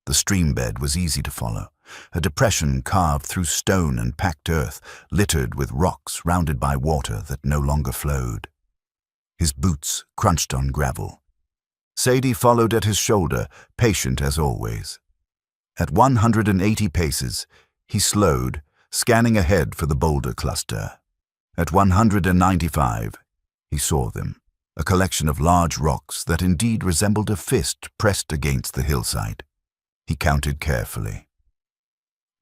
The streambed was easy to follow, a depression carved through stone and packed earth, littered with rocks rounded by water that no longer flowed. His boots crunched on gravel. Sadie followed at his shoulder, patient as always. At 180 paces, he slowed, scanning ahead for the boulder cluster. At 195, he saw them, a collection of large rocks that indeed resembled a fist pressed against the hillside. He counted carefully.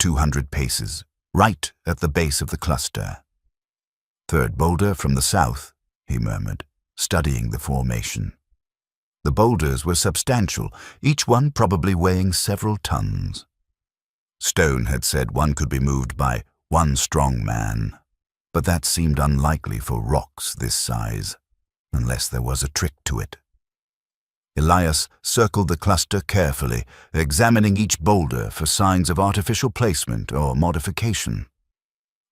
200 paces, right at the base of the cluster. Third boulder from the south, he murmured, studying the formation. The boulders were substantial, each one probably weighing several tons. Stone had said one could be moved by one strong man, but that seemed unlikely for rocks this size, unless there was a trick to it. Elias circled the cluster carefully, examining each boulder for signs of artificial placement or modification.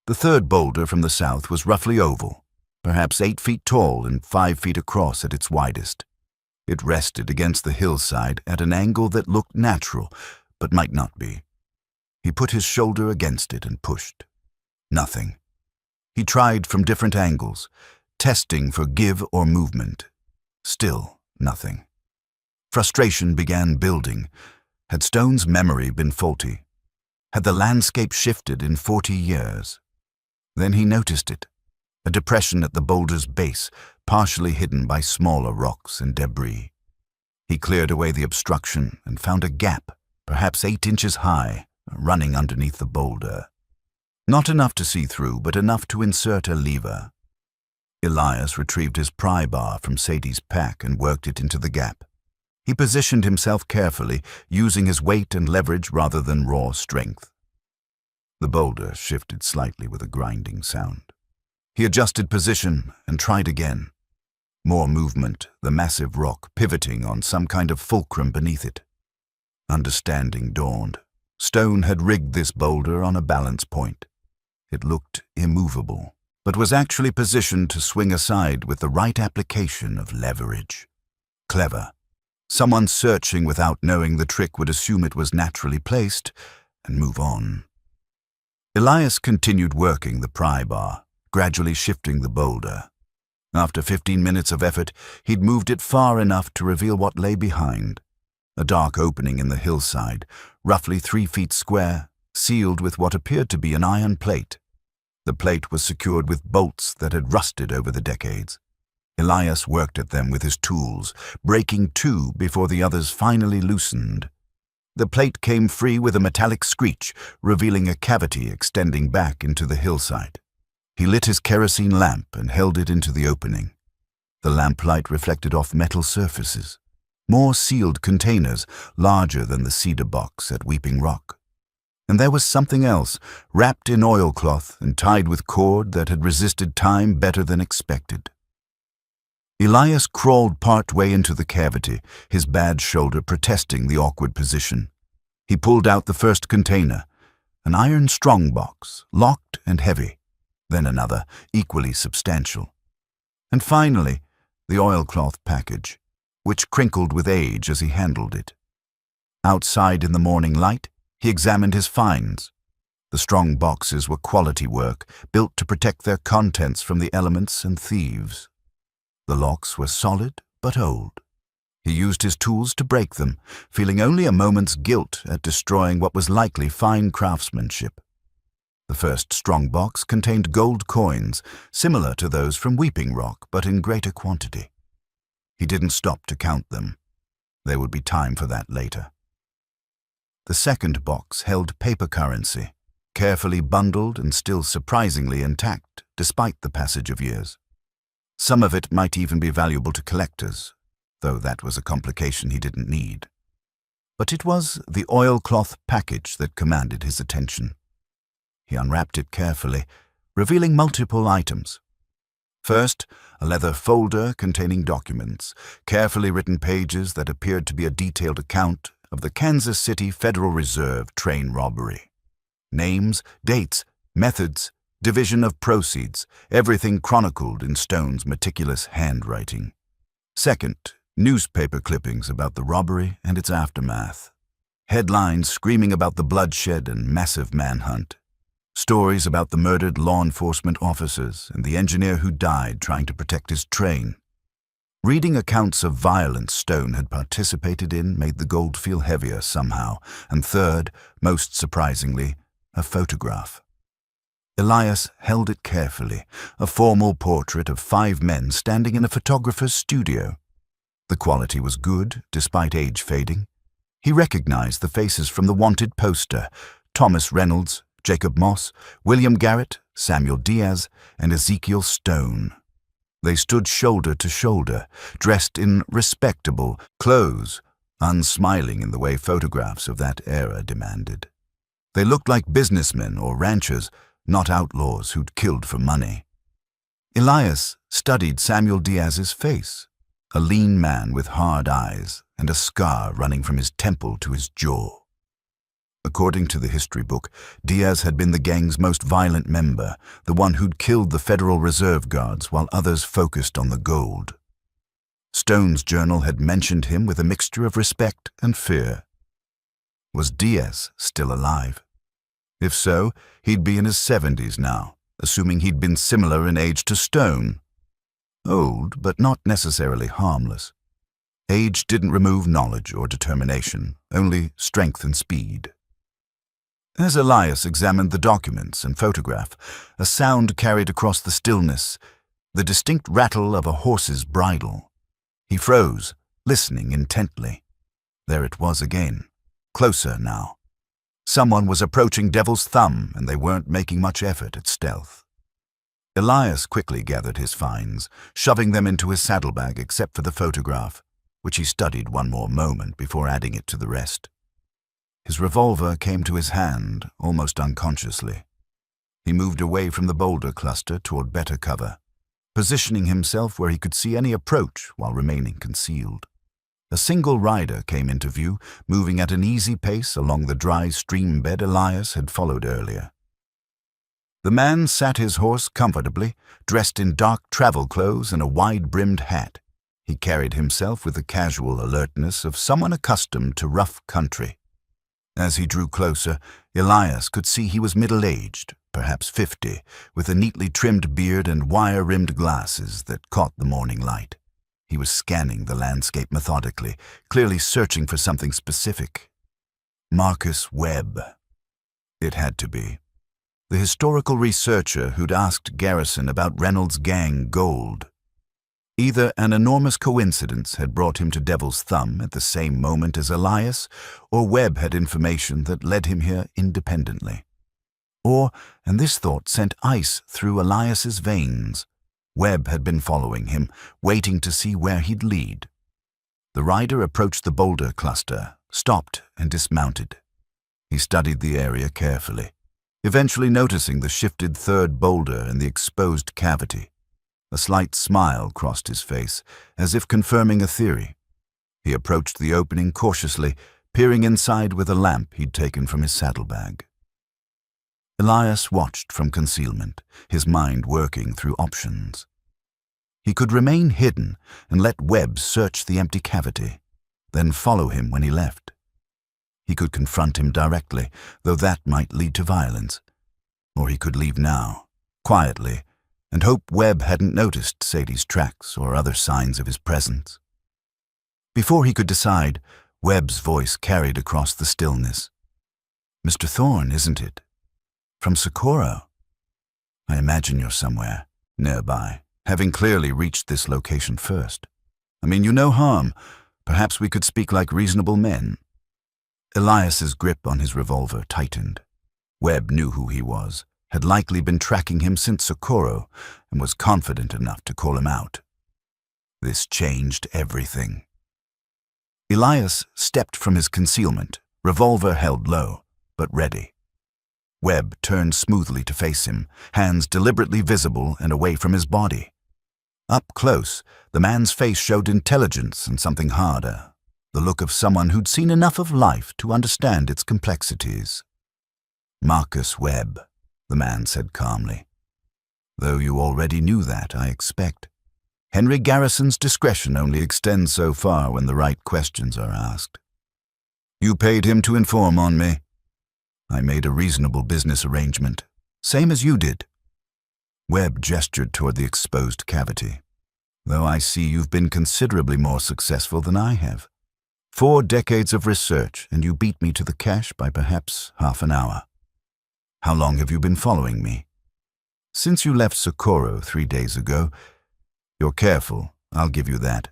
The third boulder from the south was roughly oval, perhaps 8 feet tall and 5 feet across at its widest. It rested against the hillside at an angle that looked natural, but might not be. He put his shoulder against it and pushed. Nothing. He tried from different angles, testing for give or movement. Still nothing. Frustration began building. Had Stone's memory been faulty? Had the landscape shifted in 40 years? Then he noticed it, a depression at the boulder's base, partially hidden by smaller rocks and debris. He cleared away the obstruction and found a gap, perhaps 8 inches high, running underneath the boulder. Not enough to see through, but enough to insert a lever. Elias retrieved his pry bar from Sadie's pack and worked it into the gap. He positioned himself carefully, using his weight and leverage rather than raw strength. The boulder shifted slightly with a grinding sound. He adjusted position and tried again. More movement, the massive rock pivoting on some kind of fulcrum beneath it. Understanding dawned. Stone had rigged this boulder on a balance point. It looked immovable, but was actually positioned to swing aside with the right application of leverage. Clever. Someone searching without knowing the trick would assume it was naturally placed and move on. Elias continued working the pry bar, gradually shifting the boulder. After 15 minutes of effort, he'd moved it far enough to reveal what lay behind. A dark opening in the hillside, roughly 3 feet square, sealed with what appeared to be an iron plate. The plate was secured with bolts that had rusted over the decades. Elias worked at them with his tools, breaking 2 before the others finally loosened. The plate came free with a metallic screech, revealing a cavity extending back into the hillside. He lit his kerosene lamp and held it into the opening. The lamplight reflected off metal surfaces. More sealed containers, larger than the cedar box at Weeping Rock. And there was something else, wrapped in oilcloth and tied with cord that had resisted time better than expected. Elias crawled partway into the cavity, his bad shoulder protesting the awkward position. He pulled out the first container, an iron strongbox, locked and heavy, then another, equally substantial. And finally, the oilcloth package, which crinkled with age as he handled it. Outside in the morning light, he examined his finds. The strong boxes were quality work, built to protect their contents from the elements and thieves. The locks were solid but old. He used his tools to break them, feeling only a moment's guilt at destroying what was likely fine craftsmanship. The first strong box contained gold coins, similar to those from Weeping Rock, but in greater quantity. He didn't stop to count them. There would be time for that later. The second box held paper currency, carefully bundled and still surprisingly intact, despite the passage of years. Some of it might even be valuable to collectors, though that was a complication he didn't need. But it was the oilcloth package that commanded his attention. He unwrapped it carefully, revealing multiple items. First, a leather folder containing documents, carefully written pages that appeared to be a detailed account of the Kansas City Federal Reserve train robbery. Names, dates, methods, division of proceeds, everything chronicled in Stone's meticulous handwriting. Second, newspaper clippings about the robbery and its aftermath. Headlines screaming about the bloodshed and massive manhunt. Stories about the murdered law enforcement officers and the engineer who died trying to protect his train. Reading accounts of violence Stone had participated in made the gold feel heavier somehow. And third, most surprisingly, a photograph. Elias held it carefully, a formal portrait of 5 men standing in a photographer's studio. The quality was good, despite age fading. He recognized the faces from the wanted poster: Thomas Reynolds, Jacob Moss, William Garrett, Samuel Diaz, and Ezekiel Stone. They stood shoulder to shoulder, dressed in respectable clothes, unsmiling in the way photographs of that era demanded. They looked like businessmen or ranchers, not outlaws who'd killed for money. Elias studied Samuel Diaz's face, a lean man with hard eyes and a scar running from his temple to his jaw. According to the history book, Diaz had been the gang's most violent member, the one who'd killed the Federal Reserve Guards while others focused on the gold. Stone's journal had mentioned him with a mixture of respect and fear. Was Diaz still alive? If so, he'd be in his 70s now, assuming he'd been similar in age to Stone. Old, but not necessarily harmless. Age didn't remove knowledge or determination, only strength and speed. As Elias examined the documents and photograph, a sound carried across the stillness, the distinct rattle of a horse's bridle. He froze, listening intently. There it was again, closer now. Someone was approaching Devil's Thumb, and they weren't making much effort at stealth. Elias quickly gathered his finds, shoving them into his saddlebag except for the photograph, which he studied one more moment before adding it to the rest. His revolver came to his hand, almost unconsciously. He moved away from the boulder cluster toward better cover, positioning himself where he could see any approach while remaining concealed. A single rider came into view, moving at an easy pace along the dry stream bed Elias had followed earlier. The man sat his horse comfortably, dressed in dark travel clothes and a wide-brimmed hat. He carried himself with the casual alertness of someone accustomed to rough country. As he drew closer, Elias could see he was middle-aged, perhaps 50, with a neatly trimmed beard and wire-rimmed glasses that caught the morning light. He was scanning the landscape methodically, clearly searching for something specific. Marcus Webb. It had to be. The historical researcher who'd asked Garrison about Reynolds' gang gold. Either an enormous coincidence had brought him to Devil's Thumb at the same moment as Elias, or Webb had information that led him here independently. Or, and this thought sent ice through Elias's veins, Webb had been following him, waiting to see where he'd lead. The rider approached the boulder cluster, stopped and dismounted. He studied the area carefully, eventually noticing the shifted third boulder and the exposed cavity. A slight smile crossed his face, as if confirming a theory. He approached the opening cautiously, peering inside with a lamp he'd taken from his saddlebag. Elias watched from concealment, his mind working through options. He could remain hidden and let Webb search the empty cavity, then follow him when he left. He could confront him directly, though that might lead to violence. Or he could leave now, quietly, and hope Webb hadn't noticed Sadie's tracks or other signs of his presence. Before he could decide, Webb's voice carried across the stillness. "Mr. Thorne, isn't it? From Socorro? I imagine you're somewhere nearby, having clearly reached this location first. I mean you no harm. Perhaps we could speak like reasonable men." Elias's grip on his revolver tightened. Webb knew who he was, had likely been tracking him since Socorro, and was confident enough to call him out. This changed everything. Elias stepped from his concealment, revolver held low, but ready. Webb turned smoothly to face him, hands deliberately visible and away from his body. Up close, the man's face showed intelligence and something harder, the look of someone who'd seen enough of life to understand its complexities. "Marcus Webb," the man said calmly. "Though you already knew that, I expect. Henry Garrison's discretion only extends so far when the right questions are asked. You paid him to inform on me. I made a reasonable business arrangement, same as you did." Webb gestured toward the exposed cavity. "Though I see you've been considerably more successful than I have. 4 decades of research, and you beat me to the cache by perhaps half an hour. How long have you been following me?" "Since you left Socorro 3 days ago. You're careful, I'll give you that,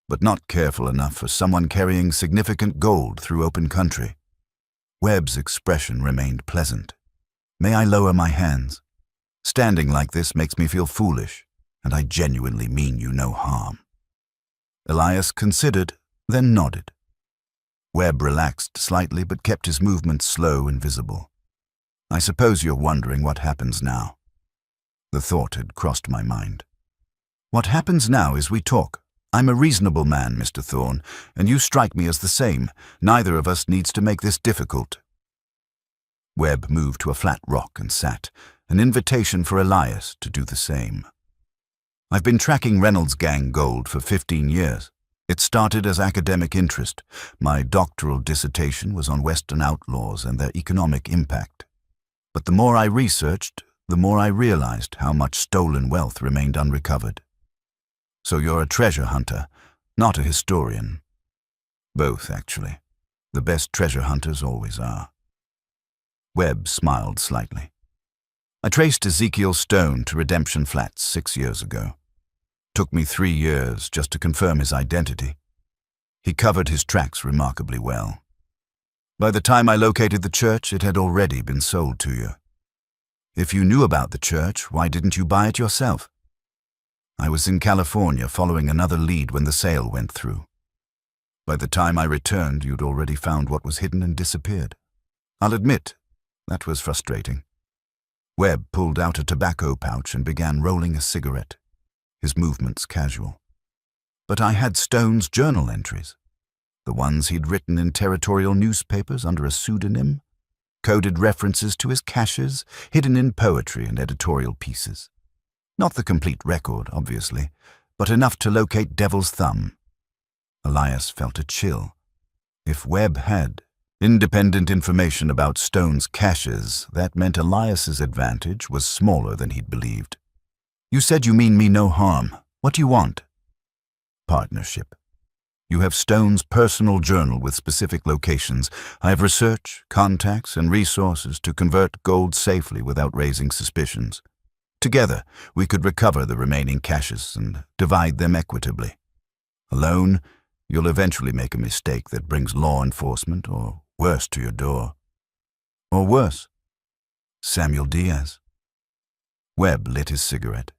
but not careful enough for someone carrying significant gold through open country." Webb's expression remained pleasant. "May I lower my hands? Standing like this makes me feel foolish, and I genuinely mean you no harm." Elias considered, then nodded. Webb relaxed slightly but kept his movements slow and visible. I suppose you're wondering what happens now. The thought had crossed my mind. What happens now is we talk. I'm a reasonable man, Mr. Thorne, and you strike me as the same. Neither of us needs to make this difficult. Webb moved to a flat rock and sat, an invitation for Elias to do the same. I've been tracking Reynolds' gang gold for 15 years. It started as academic interest. My doctoral dissertation was on Western outlaws and their economic impact. But the more I researched, the more I realized how much stolen wealth remained unrecovered. So you're a treasure hunter, not a historian. Both, actually. The best treasure hunters always are. Webb smiled slightly. I traced Ezekiel Stone to Redemption Flats 6 years ago. Took me 3 years just to confirm his identity. He covered his tracks remarkably well. By the time I located the church, it had already been sold to you. If you knew about the church, why didn't you buy it yourself? I was in California following another lead when the sale went through. By the time I returned, you'd already found what was hidden and disappeared. I'll admit, that was frustrating. Webb pulled out a tobacco pouch and began rolling a cigarette, his movements casual. But I had Stone's journal entries, the ones he'd written in territorial newspapers under a pseudonym, coded references to his caches, hidden in poetry and editorial pieces. Not the complete record, obviously, but enough to locate Devil's Thumb. Elias felt a chill. If Webb had independent information about Stone's caches, that meant Elias's advantage was smaller than he'd believed. You said you mean me no harm. What do you want? Partnership. You have Stone's personal journal with specific locations. I have research, contacts, and resources to convert gold safely without raising suspicions. Together, we could recover the remaining caches and divide them equitably. Alone, you'll eventually make a mistake that brings law enforcement or worse to your door. Or worse, Samuel Diaz. Webb lit his cigarette,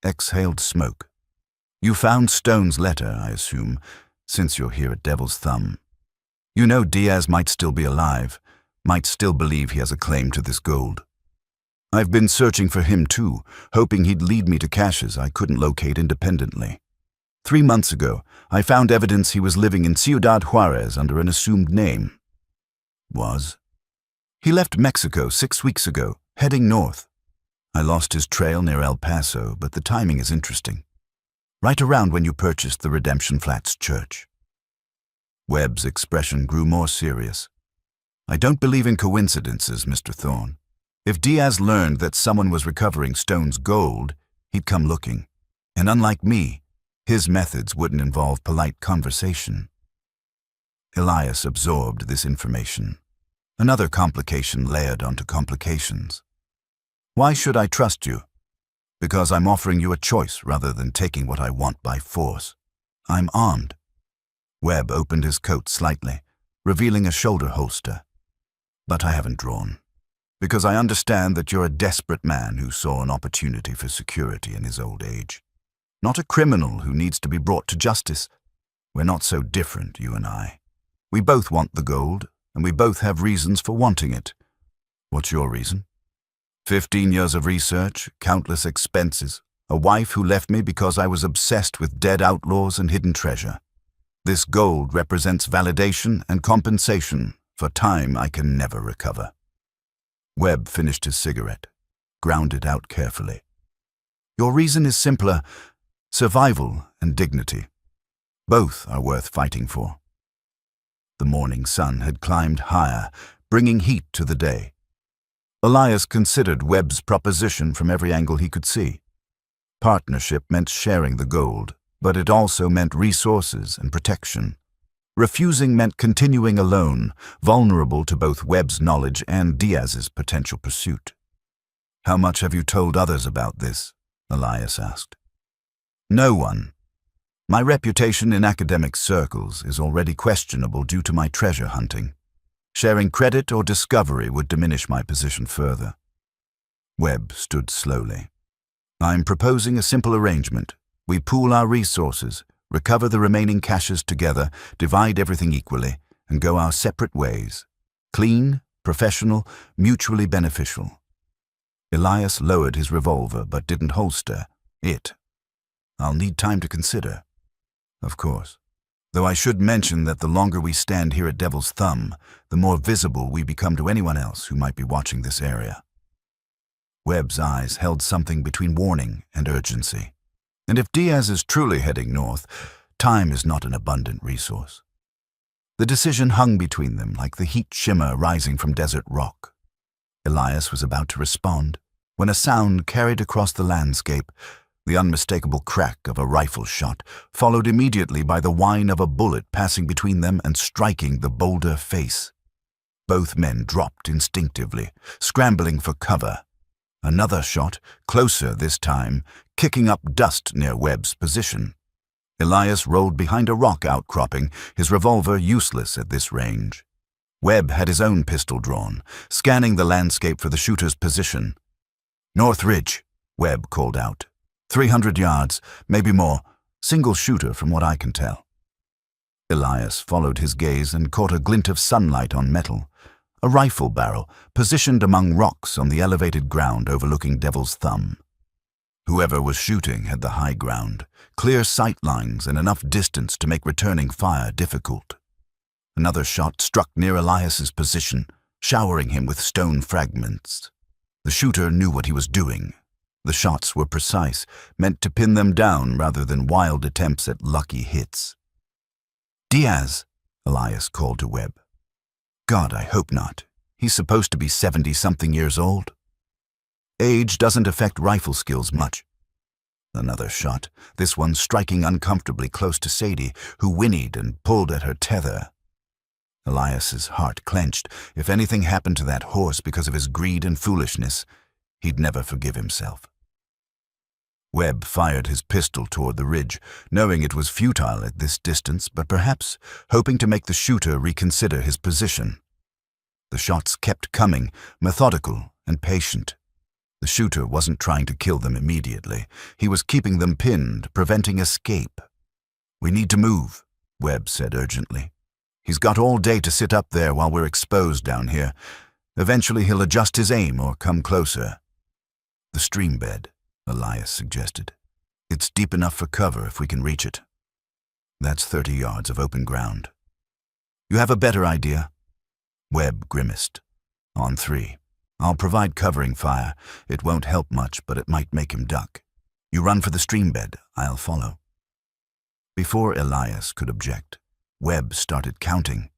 exhaled smoke. You found Stone's letter, I assume, since you're here at Devil's Thumb. You know Diaz might still be alive, might still believe he has a claim to this gold. I've been searching for him too, hoping he'd lead me to caches I couldn't locate independently. 3 months ago, I found evidence he was living in Ciudad Juarez under an assumed name. Was? He left Mexico 6 weeks ago, heading north. I lost his trail near El Paso, but the timing is interesting. Right around when you purchased the Redemption Flats church. Webb's expression grew more serious. I don't believe in coincidences, Mr. Thorne. If Diaz learned that someone was recovering Stone's gold, he'd come looking. And unlike me, his methods wouldn't involve polite conversation. Elias absorbed this information. Another complication layered onto complications. Why should I trust you? Because I'm offering you a choice rather than taking what I want by force. I'm armed. Webb opened his coat slightly, revealing a shoulder holster. But I haven't drawn. Because I understand that you're a desperate man who saw an opportunity for security in his old age. Not a criminal who needs to be brought to justice. We're not so different, you and I. We both want the gold, and we both have reasons for wanting it. What's your reason? 15 years of research, countless expenses, a wife who left me because I was obsessed with dead outlaws and hidden treasure. This gold represents validation and compensation for time I can never recover. Webb finished his cigarette, ground it out carefully. Your reason is simpler: survival and dignity. Both are worth fighting for. The morning sun had climbed higher, bringing heat to the day. Elias considered Webb's proposition from every angle he could see. Partnership meant sharing the gold, but it also meant resources and protection. Refusing meant continuing alone, vulnerable to both Webb's knowledge and Diaz's potential pursuit. How much have you told others about this? Elias asked. No one. My reputation in academic circles is already questionable due to my treasure hunting. Sharing credit or discovery would diminish my position further. Webb stood slowly. I'm proposing a simple arrangement. We pool our resources, recover the remaining caches together, divide everything equally, and go our separate ways. Clean, Professional, mutually beneficial. Elias lowered his revolver but didn't holster it. I'll need time to consider. Of course. Though I should mention that the longer we stand here at Devil's Thumb, the more visible we become to anyone else who might be watching this area. Webb's eyes held something between warning and urgency. And if Diaz is truly heading north, time is not an abundant resource. The decision hung between them like the heat shimmer rising from desert rock. Elias was about to respond when a sound carried across the landscape, the unmistakable crack of a rifle shot, followed immediately by the whine of a bullet passing between them and striking the boulder face. Both men dropped instinctively, scrambling for cover. Another shot, closer this time, kicking up dust near Webb's position. Elias rolled behind a rock outcropping, his revolver useless at this range. Webb had his own pistol drawn, scanning the landscape for the shooter's position. "North Ridge," Webb called out. 300 yards, maybe more. Single shooter from what I can tell. Elias followed his gaze and caught a glint of sunlight on metal. A rifle barrel, positioned among rocks on the elevated ground overlooking Devil's Thumb. Whoever was shooting had the high ground, clear sight lines and enough distance to make returning fire difficult. Another shot struck near Elias's position, showering him with stone fragments. The shooter knew what he was doing. The shots were precise, meant to pin them down rather than wild attempts at lucky hits. "Diaz," Elias called to Webb. "God, I hope not. He's supposed to be 70-something years old." "Age doesn't affect rifle skills much." Another shot, this one striking uncomfortably close to Sadie, who whinnied and pulled at her tether. Elias's heart clenched. If anything happened to that horse because of his greed and foolishness, he'd never forgive himself. Webb fired his pistol toward the ridge, knowing it was futile at this distance, but perhaps hoping to make the shooter reconsider his position. The shots kept coming, methodical and patient. The shooter wasn't trying to kill them immediately. He was keeping them pinned, preventing escape. "We need to move," Webb said urgently. "He's got all day to sit up there while we're exposed down here. Eventually he'll adjust his aim or come closer." "The stream bed," Elias suggested. "It's deep enough for cover if we can reach it. That's 30 yards of open ground." "You have a better idea?" Webb grimaced. "On 3. I'll provide covering fire. It won't help much, but it might make him duck. You run for the stream bed. I'll follow." Before Elias could object, Webb started counting.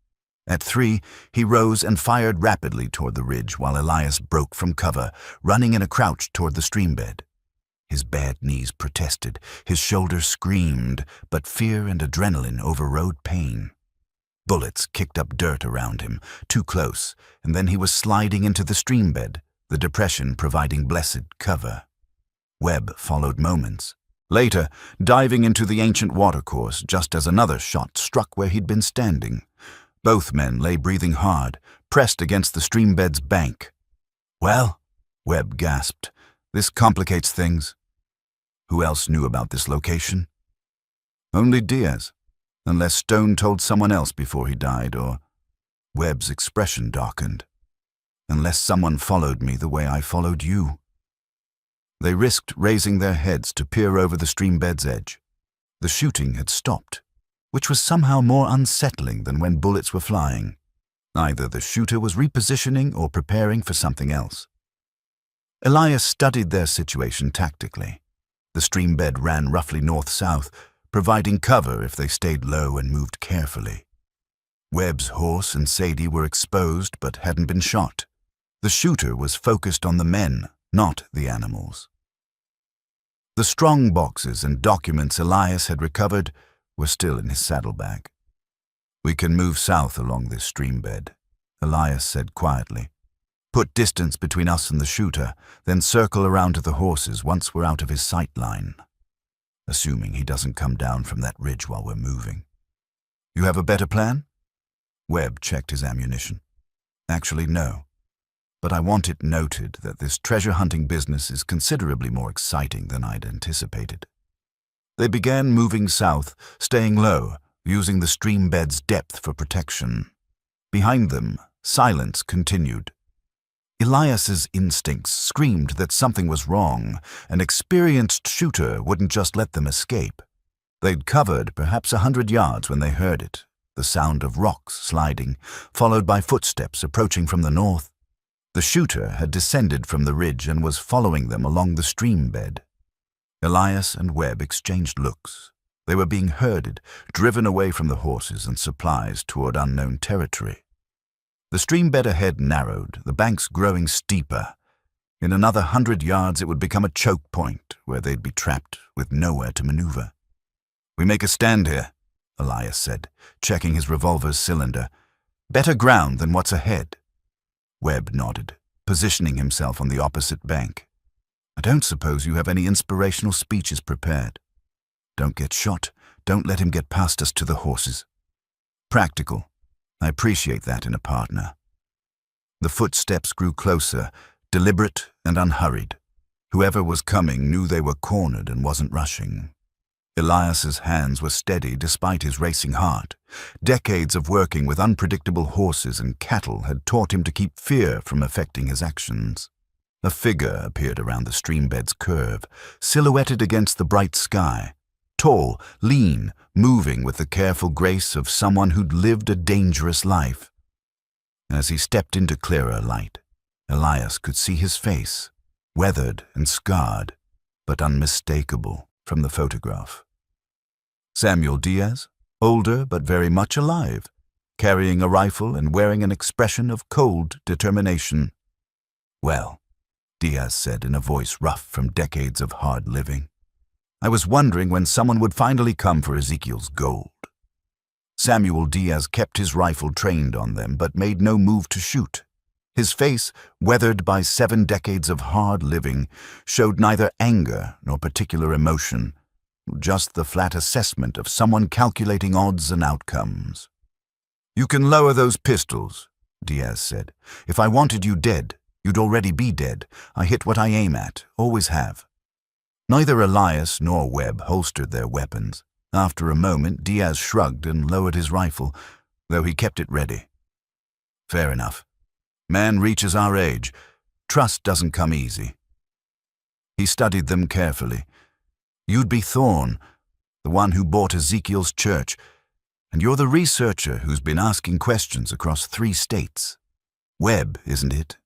At 3, he rose and fired rapidly toward the ridge while Elias broke from cover, running in a crouch toward the stream bed. His bad knees protested, his shoulders screamed, but fear and adrenaline overrode pain. Bullets kicked up dirt around him, too close, and then he was sliding into the stream bed, the depression providing blessed cover. Webb followed moments. Later, diving into the ancient watercourse just as another shot struck where he'd been standing. Both men lay breathing hard, pressed against the stream bed's bank. "Well," Webb gasped, "this complicates things." Who else knew about this location? Only Diaz, unless Stone told someone else before he died, or... Webb's expression darkened. "Unless someone followed me the way I followed you." They risked raising their heads to peer over the stream bed's edge. The shooting had stopped, which was somehow more unsettling than when bullets were flying. Either the shooter was repositioning or preparing for something else. Elias studied their situation tactically. The stream bed ran roughly north-south, providing cover if they stayed low and moved carefully. Webb's horse and Sadie were exposed but hadn't been shot. The shooter was focused on the men, not the animals. The strong boxes and documents Elias had recovered were still in his saddlebag. "We can move south along this stream bed," Elias said quietly. "Put distance between us and the shooter, then circle around to the horses once we're out of his sight line. Assuming he doesn't come down from that ridge while we're moving. You have a better plan?" Webb checked his ammunition. "Actually, no. But I want it noted that this treasure hunting business is considerably more exciting than I'd anticipated." They began moving south, staying low, using the stream bed's depth for protection. Behind them, Silence continued. Elias's instincts screamed that something was wrong. An experienced shooter wouldn't just let them escape. They'd covered perhaps 100 yards when they heard it, the sound of rocks sliding, followed by footsteps approaching from the north. The shooter had descended from the ridge and was following them along the stream bed. Elias and Webb exchanged looks. They were being herded, driven away from the horses and supplies toward unknown territory. The stream bed ahead narrowed, the banks growing steeper. In another 100 yards it would become a choke point where they'd be trapped with nowhere to maneuver. "We make a stand here," Elias said, checking his revolver's cylinder. "Better ground than what's ahead." Webb nodded, positioning himself on the opposite bank. "I don't suppose you have any inspirational speeches prepared." "Don't get shot. Don't let him get past us to the horses." "Practical. I appreciate that in a partner." The footsteps grew closer, deliberate and unhurried. Whoever was coming knew they were cornered and wasn't rushing. Elias's hands were steady despite his racing heart. Decades of working with unpredictable horses and cattle had taught him to keep fear from affecting his actions. A figure appeared around the streambed's curve, silhouetted against the bright sky. Tall, lean, moving with the careful grace of someone who'd lived a dangerous life. As he stepped into clearer light, Elias could see his face, weathered and scarred, but unmistakable from the photograph. Samuel Diaz, older but very much alive, carrying a rifle and wearing an expression of cold determination. "Well," Diaz said in a voice rough from decades of hard living, "I was wondering when someone would finally come for Ezekiel's gold." Samuel Diaz kept his rifle trained on them but made no move to shoot. His face, weathered by 7 decades of hard living, showed neither anger nor particular emotion, just the flat assessment of someone calculating odds and outcomes. "You can lower those pistols," Diaz said. "If I wanted you dead, you'd already be dead. I hit what I aim at, always have." Neither Elias nor Webb holstered their weapons. After a moment, Diaz shrugged and lowered his rifle, though he kept it ready. "Fair enough. Man reaches our age. Trust doesn't come easy." He studied them carefully. "You'd be Thorne, the one who bought Ezekiel's church, and you're the researcher who's been asking questions across 3 states. Webb, isn't it?"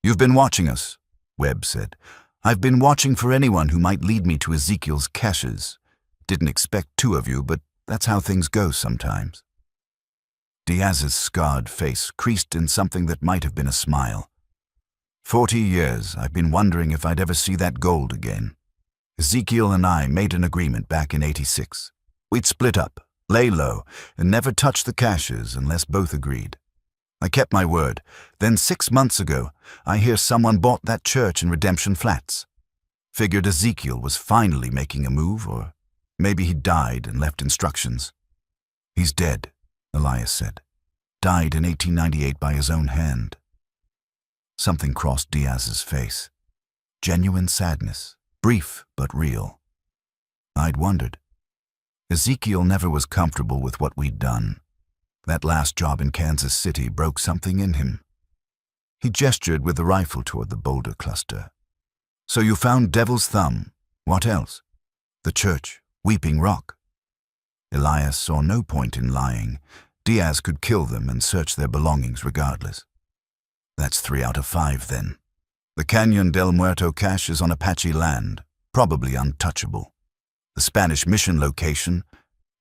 "You've been watching us," Webb said. "I've been watching for anyone who might lead me to Ezekiel's caches. Didn't expect 2 of you, but that's how things go sometimes." Diaz's scarred face creased in something that might have been a smile. 40 years I've been wondering if I'd ever see that gold again. Ezekiel and I made an agreement back in '86. We'd split up, lay low, and never touch the caches unless both agreed. I kept my word. Then 6 months ago, I hear someone bought that church in Redemption Flats. Figured Ezekiel was finally making a move, or maybe he died and left instructions. "He's dead," Elias said. "Died in 1898 by his own hand." Something crossed Diaz's face. Genuine sadness, brief but real. I'd wondered. Ezekiel never was comfortable with what we'd done. That last job in Kansas City broke something in him. He gestured with the rifle toward the boulder cluster. "So you found Devil's Thumb. What else?" "The church, Weeping Rock." Elias saw no point in lying. Diaz could kill them and search their belongings regardless. "That's 3 out of 5 then. The Canyon del Muerto cache is on Apache land, probably untouchable. The Spanish Mission location,"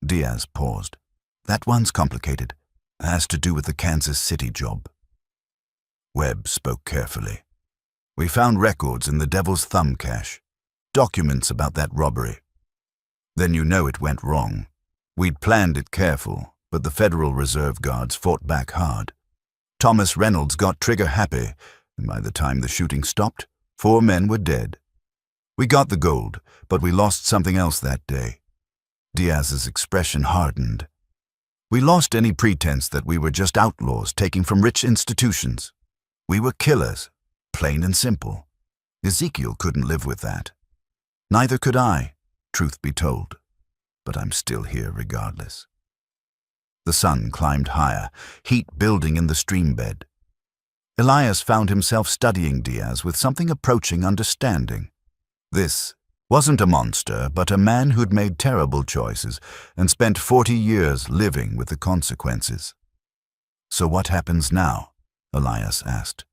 Diaz paused. "That one's complicated. It has to do with the Kansas City job." Webb spoke carefully. "We found records in the Devil's Thumb cache, documents about that robbery. Then you know it went wrong. We'd planned it careful, but the Federal Reserve Guards fought back hard. Thomas Reynolds got trigger happy, and by the time the shooting stopped, 4 men were dead. We got the gold, but we lost something else that day." Diaz's expression hardened. "We lost any pretense that we were just outlaws taking from rich institutions. We were killers, plain and simple. Ezekiel couldn't live with that. Neither could I, truth be told, but I'm still here regardless." The sun climbed higher, heat building in the stream bed. Elias found himself studying Diaz with something approaching understanding. This wasn't a monster, but a man who'd made terrible choices and spent 40 years living with the consequences. "So what happens now?" Elias asked.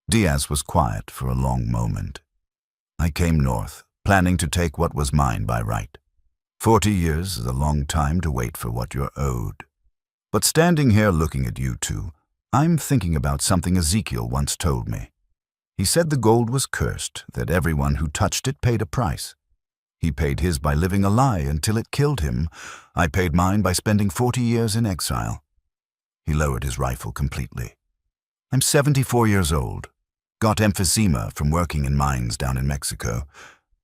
Diaz was quiet for a long moment. "I came north, planning to take what was mine by right. 40 years is a long time to wait for what you're owed. But standing here looking at you two, I'm thinking about something Ezekiel once told me. He said the gold was cursed, that everyone who touched it paid a price. He paid his by living a lie until it killed him. I paid mine by spending 40 years in exile." He lowered his rifle completely. "I'm 74 years old. Got emphysema from working in mines down in Mexico.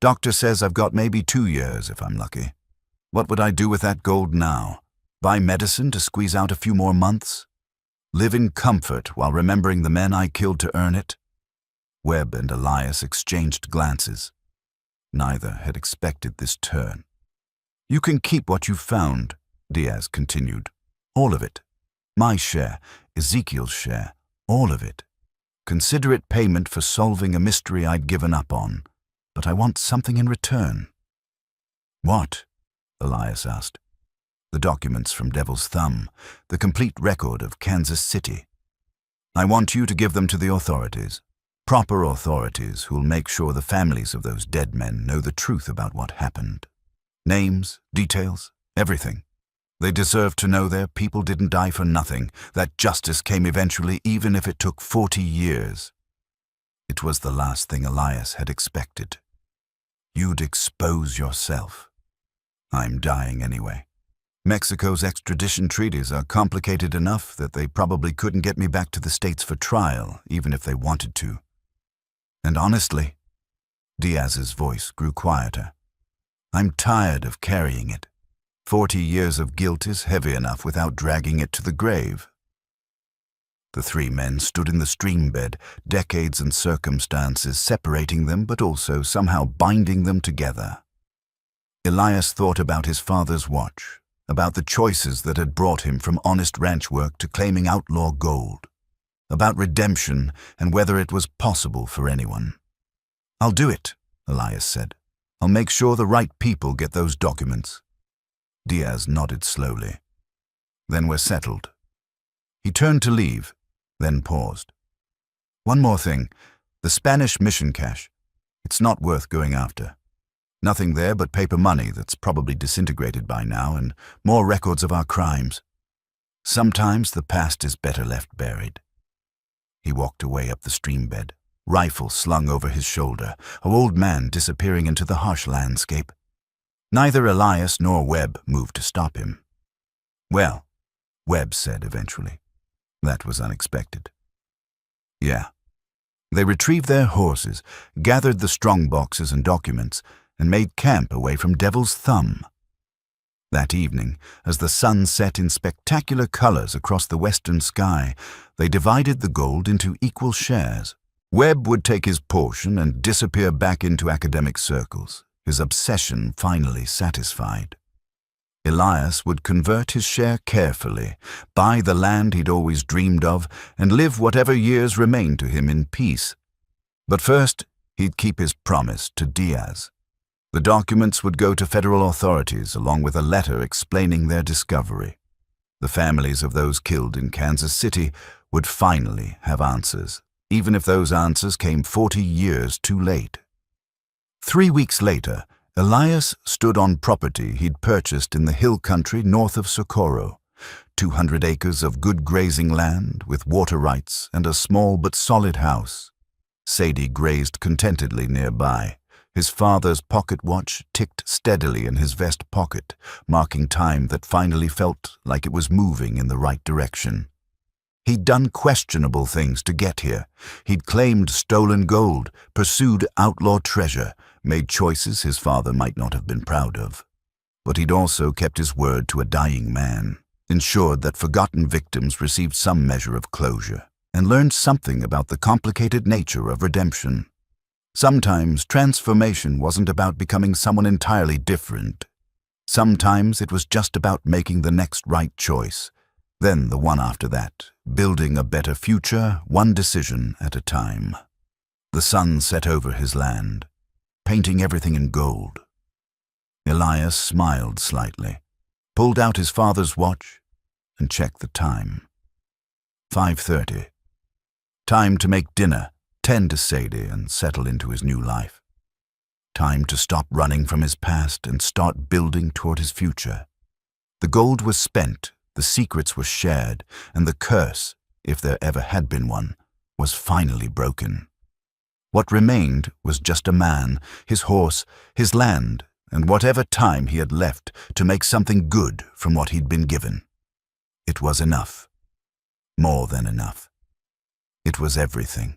Doctor says I've got maybe 2 years if I'm lucky. What would I do with that gold now? Buy medicine to squeeze out a few more months? Live in comfort while remembering the men I killed to earn it?" Webb and Elias exchanged glances. Neither had expected this turn. "You can keep what you've found," Diaz continued. "All of it. My share, Ezekiel's share, all of it. Consider it payment for solving a mystery I'd given up on, but I want something in return." "What?" Elias asked. "The documents from Devil's Thumb, the complete record of Kansas City. I want you to give them to the authorities. Proper authorities who'll make sure the families of those dead men know the truth about what happened. Names, details, everything. They deserve to know their people didn't die for nothing, that justice came eventually even if it took 40 years. It was the last thing Elias had expected. "You'd expose yourself." "I'm dying anyway. Mexico's extradition treaties are complicated enough that they probably couldn't get me back to the States for trial, even if they wanted to. And honestly," Diaz's voice grew quieter, "I'm tired of carrying it. 40 years of guilt is heavy enough without dragging it to the grave." The three men stood in the stream bed, decades and circumstances separating them but also somehow binding them together. Elias thought about his father's watch, about the choices that had brought him from honest ranch work to claiming outlaw gold, about redemption and whether it was possible for anyone. "I'll do it," Elias said. "I'll make sure the right people get those documents." Diaz nodded slowly. "Then we're settled." He turned to leave, then paused. "One more thing. The Spanish mission cache. It's not worth going after. Nothing there but paper money that's probably disintegrated by now and more records of our crimes. Sometimes the past is better left buried." He walked away up the stream bed, rifle slung over his shoulder, an old man disappearing into the harsh landscape. Neither Elias nor Webb moved to stop him. "Well," Webb said eventually. "That was unexpected." "Yeah." They retrieved their horses, gathered the strong boxes and documents, and made camp away from Devil's Thumb. That evening, as the sun set in spectacular colors across the western sky, they divided the gold into equal shares. Webb would take his portion and disappear back into academic circles, his obsession finally satisfied. Elias would convert his share carefully, buy the land he'd always dreamed of, and live whatever years remained to him in peace. But first, he'd keep his promise to Diaz. The documents would go to federal authorities along with a letter explaining their discovery. The families of those killed in Kansas City would finally have answers, even if those answers came 40 years too late. 3 weeks later, Elias stood on property he'd purchased in the hill country north of Socorro, 200 acres of good grazing land with water rights and a small but solid house. Sadie grazed contentedly nearby. His father's pocket watch ticked steadily in his vest pocket, marking time that finally felt like it was moving in the right direction. He'd done questionable things to get here. He'd claimed stolen gold, pursued outlaw treasure, made choices his father might not have been proud of. But he'd also kept his word to a dying man, ensured that forgotten victims received some measure of closure, and learned something about the complicated nature of redemption. Sometimes transformation wasn't about becoming someone entirely different. Sometimes it was just about making the next right choice, then the one after that, building a better future, one decision at a time. The sun set over his land, painting everything in gold. Elias smiled slightly, pulled out his father's watch, and checked the time. 5:30. Time to make dinner, tend to Sadie, and settle into his new life. Time to stop running from his past and start building toward his future. The gold was spent, the secrets were shared, and the curse, if there ever had been one, was finally broken. What remained was just a man, his horse, his land, and whatever time he had left to make something good from what he'd been given. It was enough. More than enough. It was everything.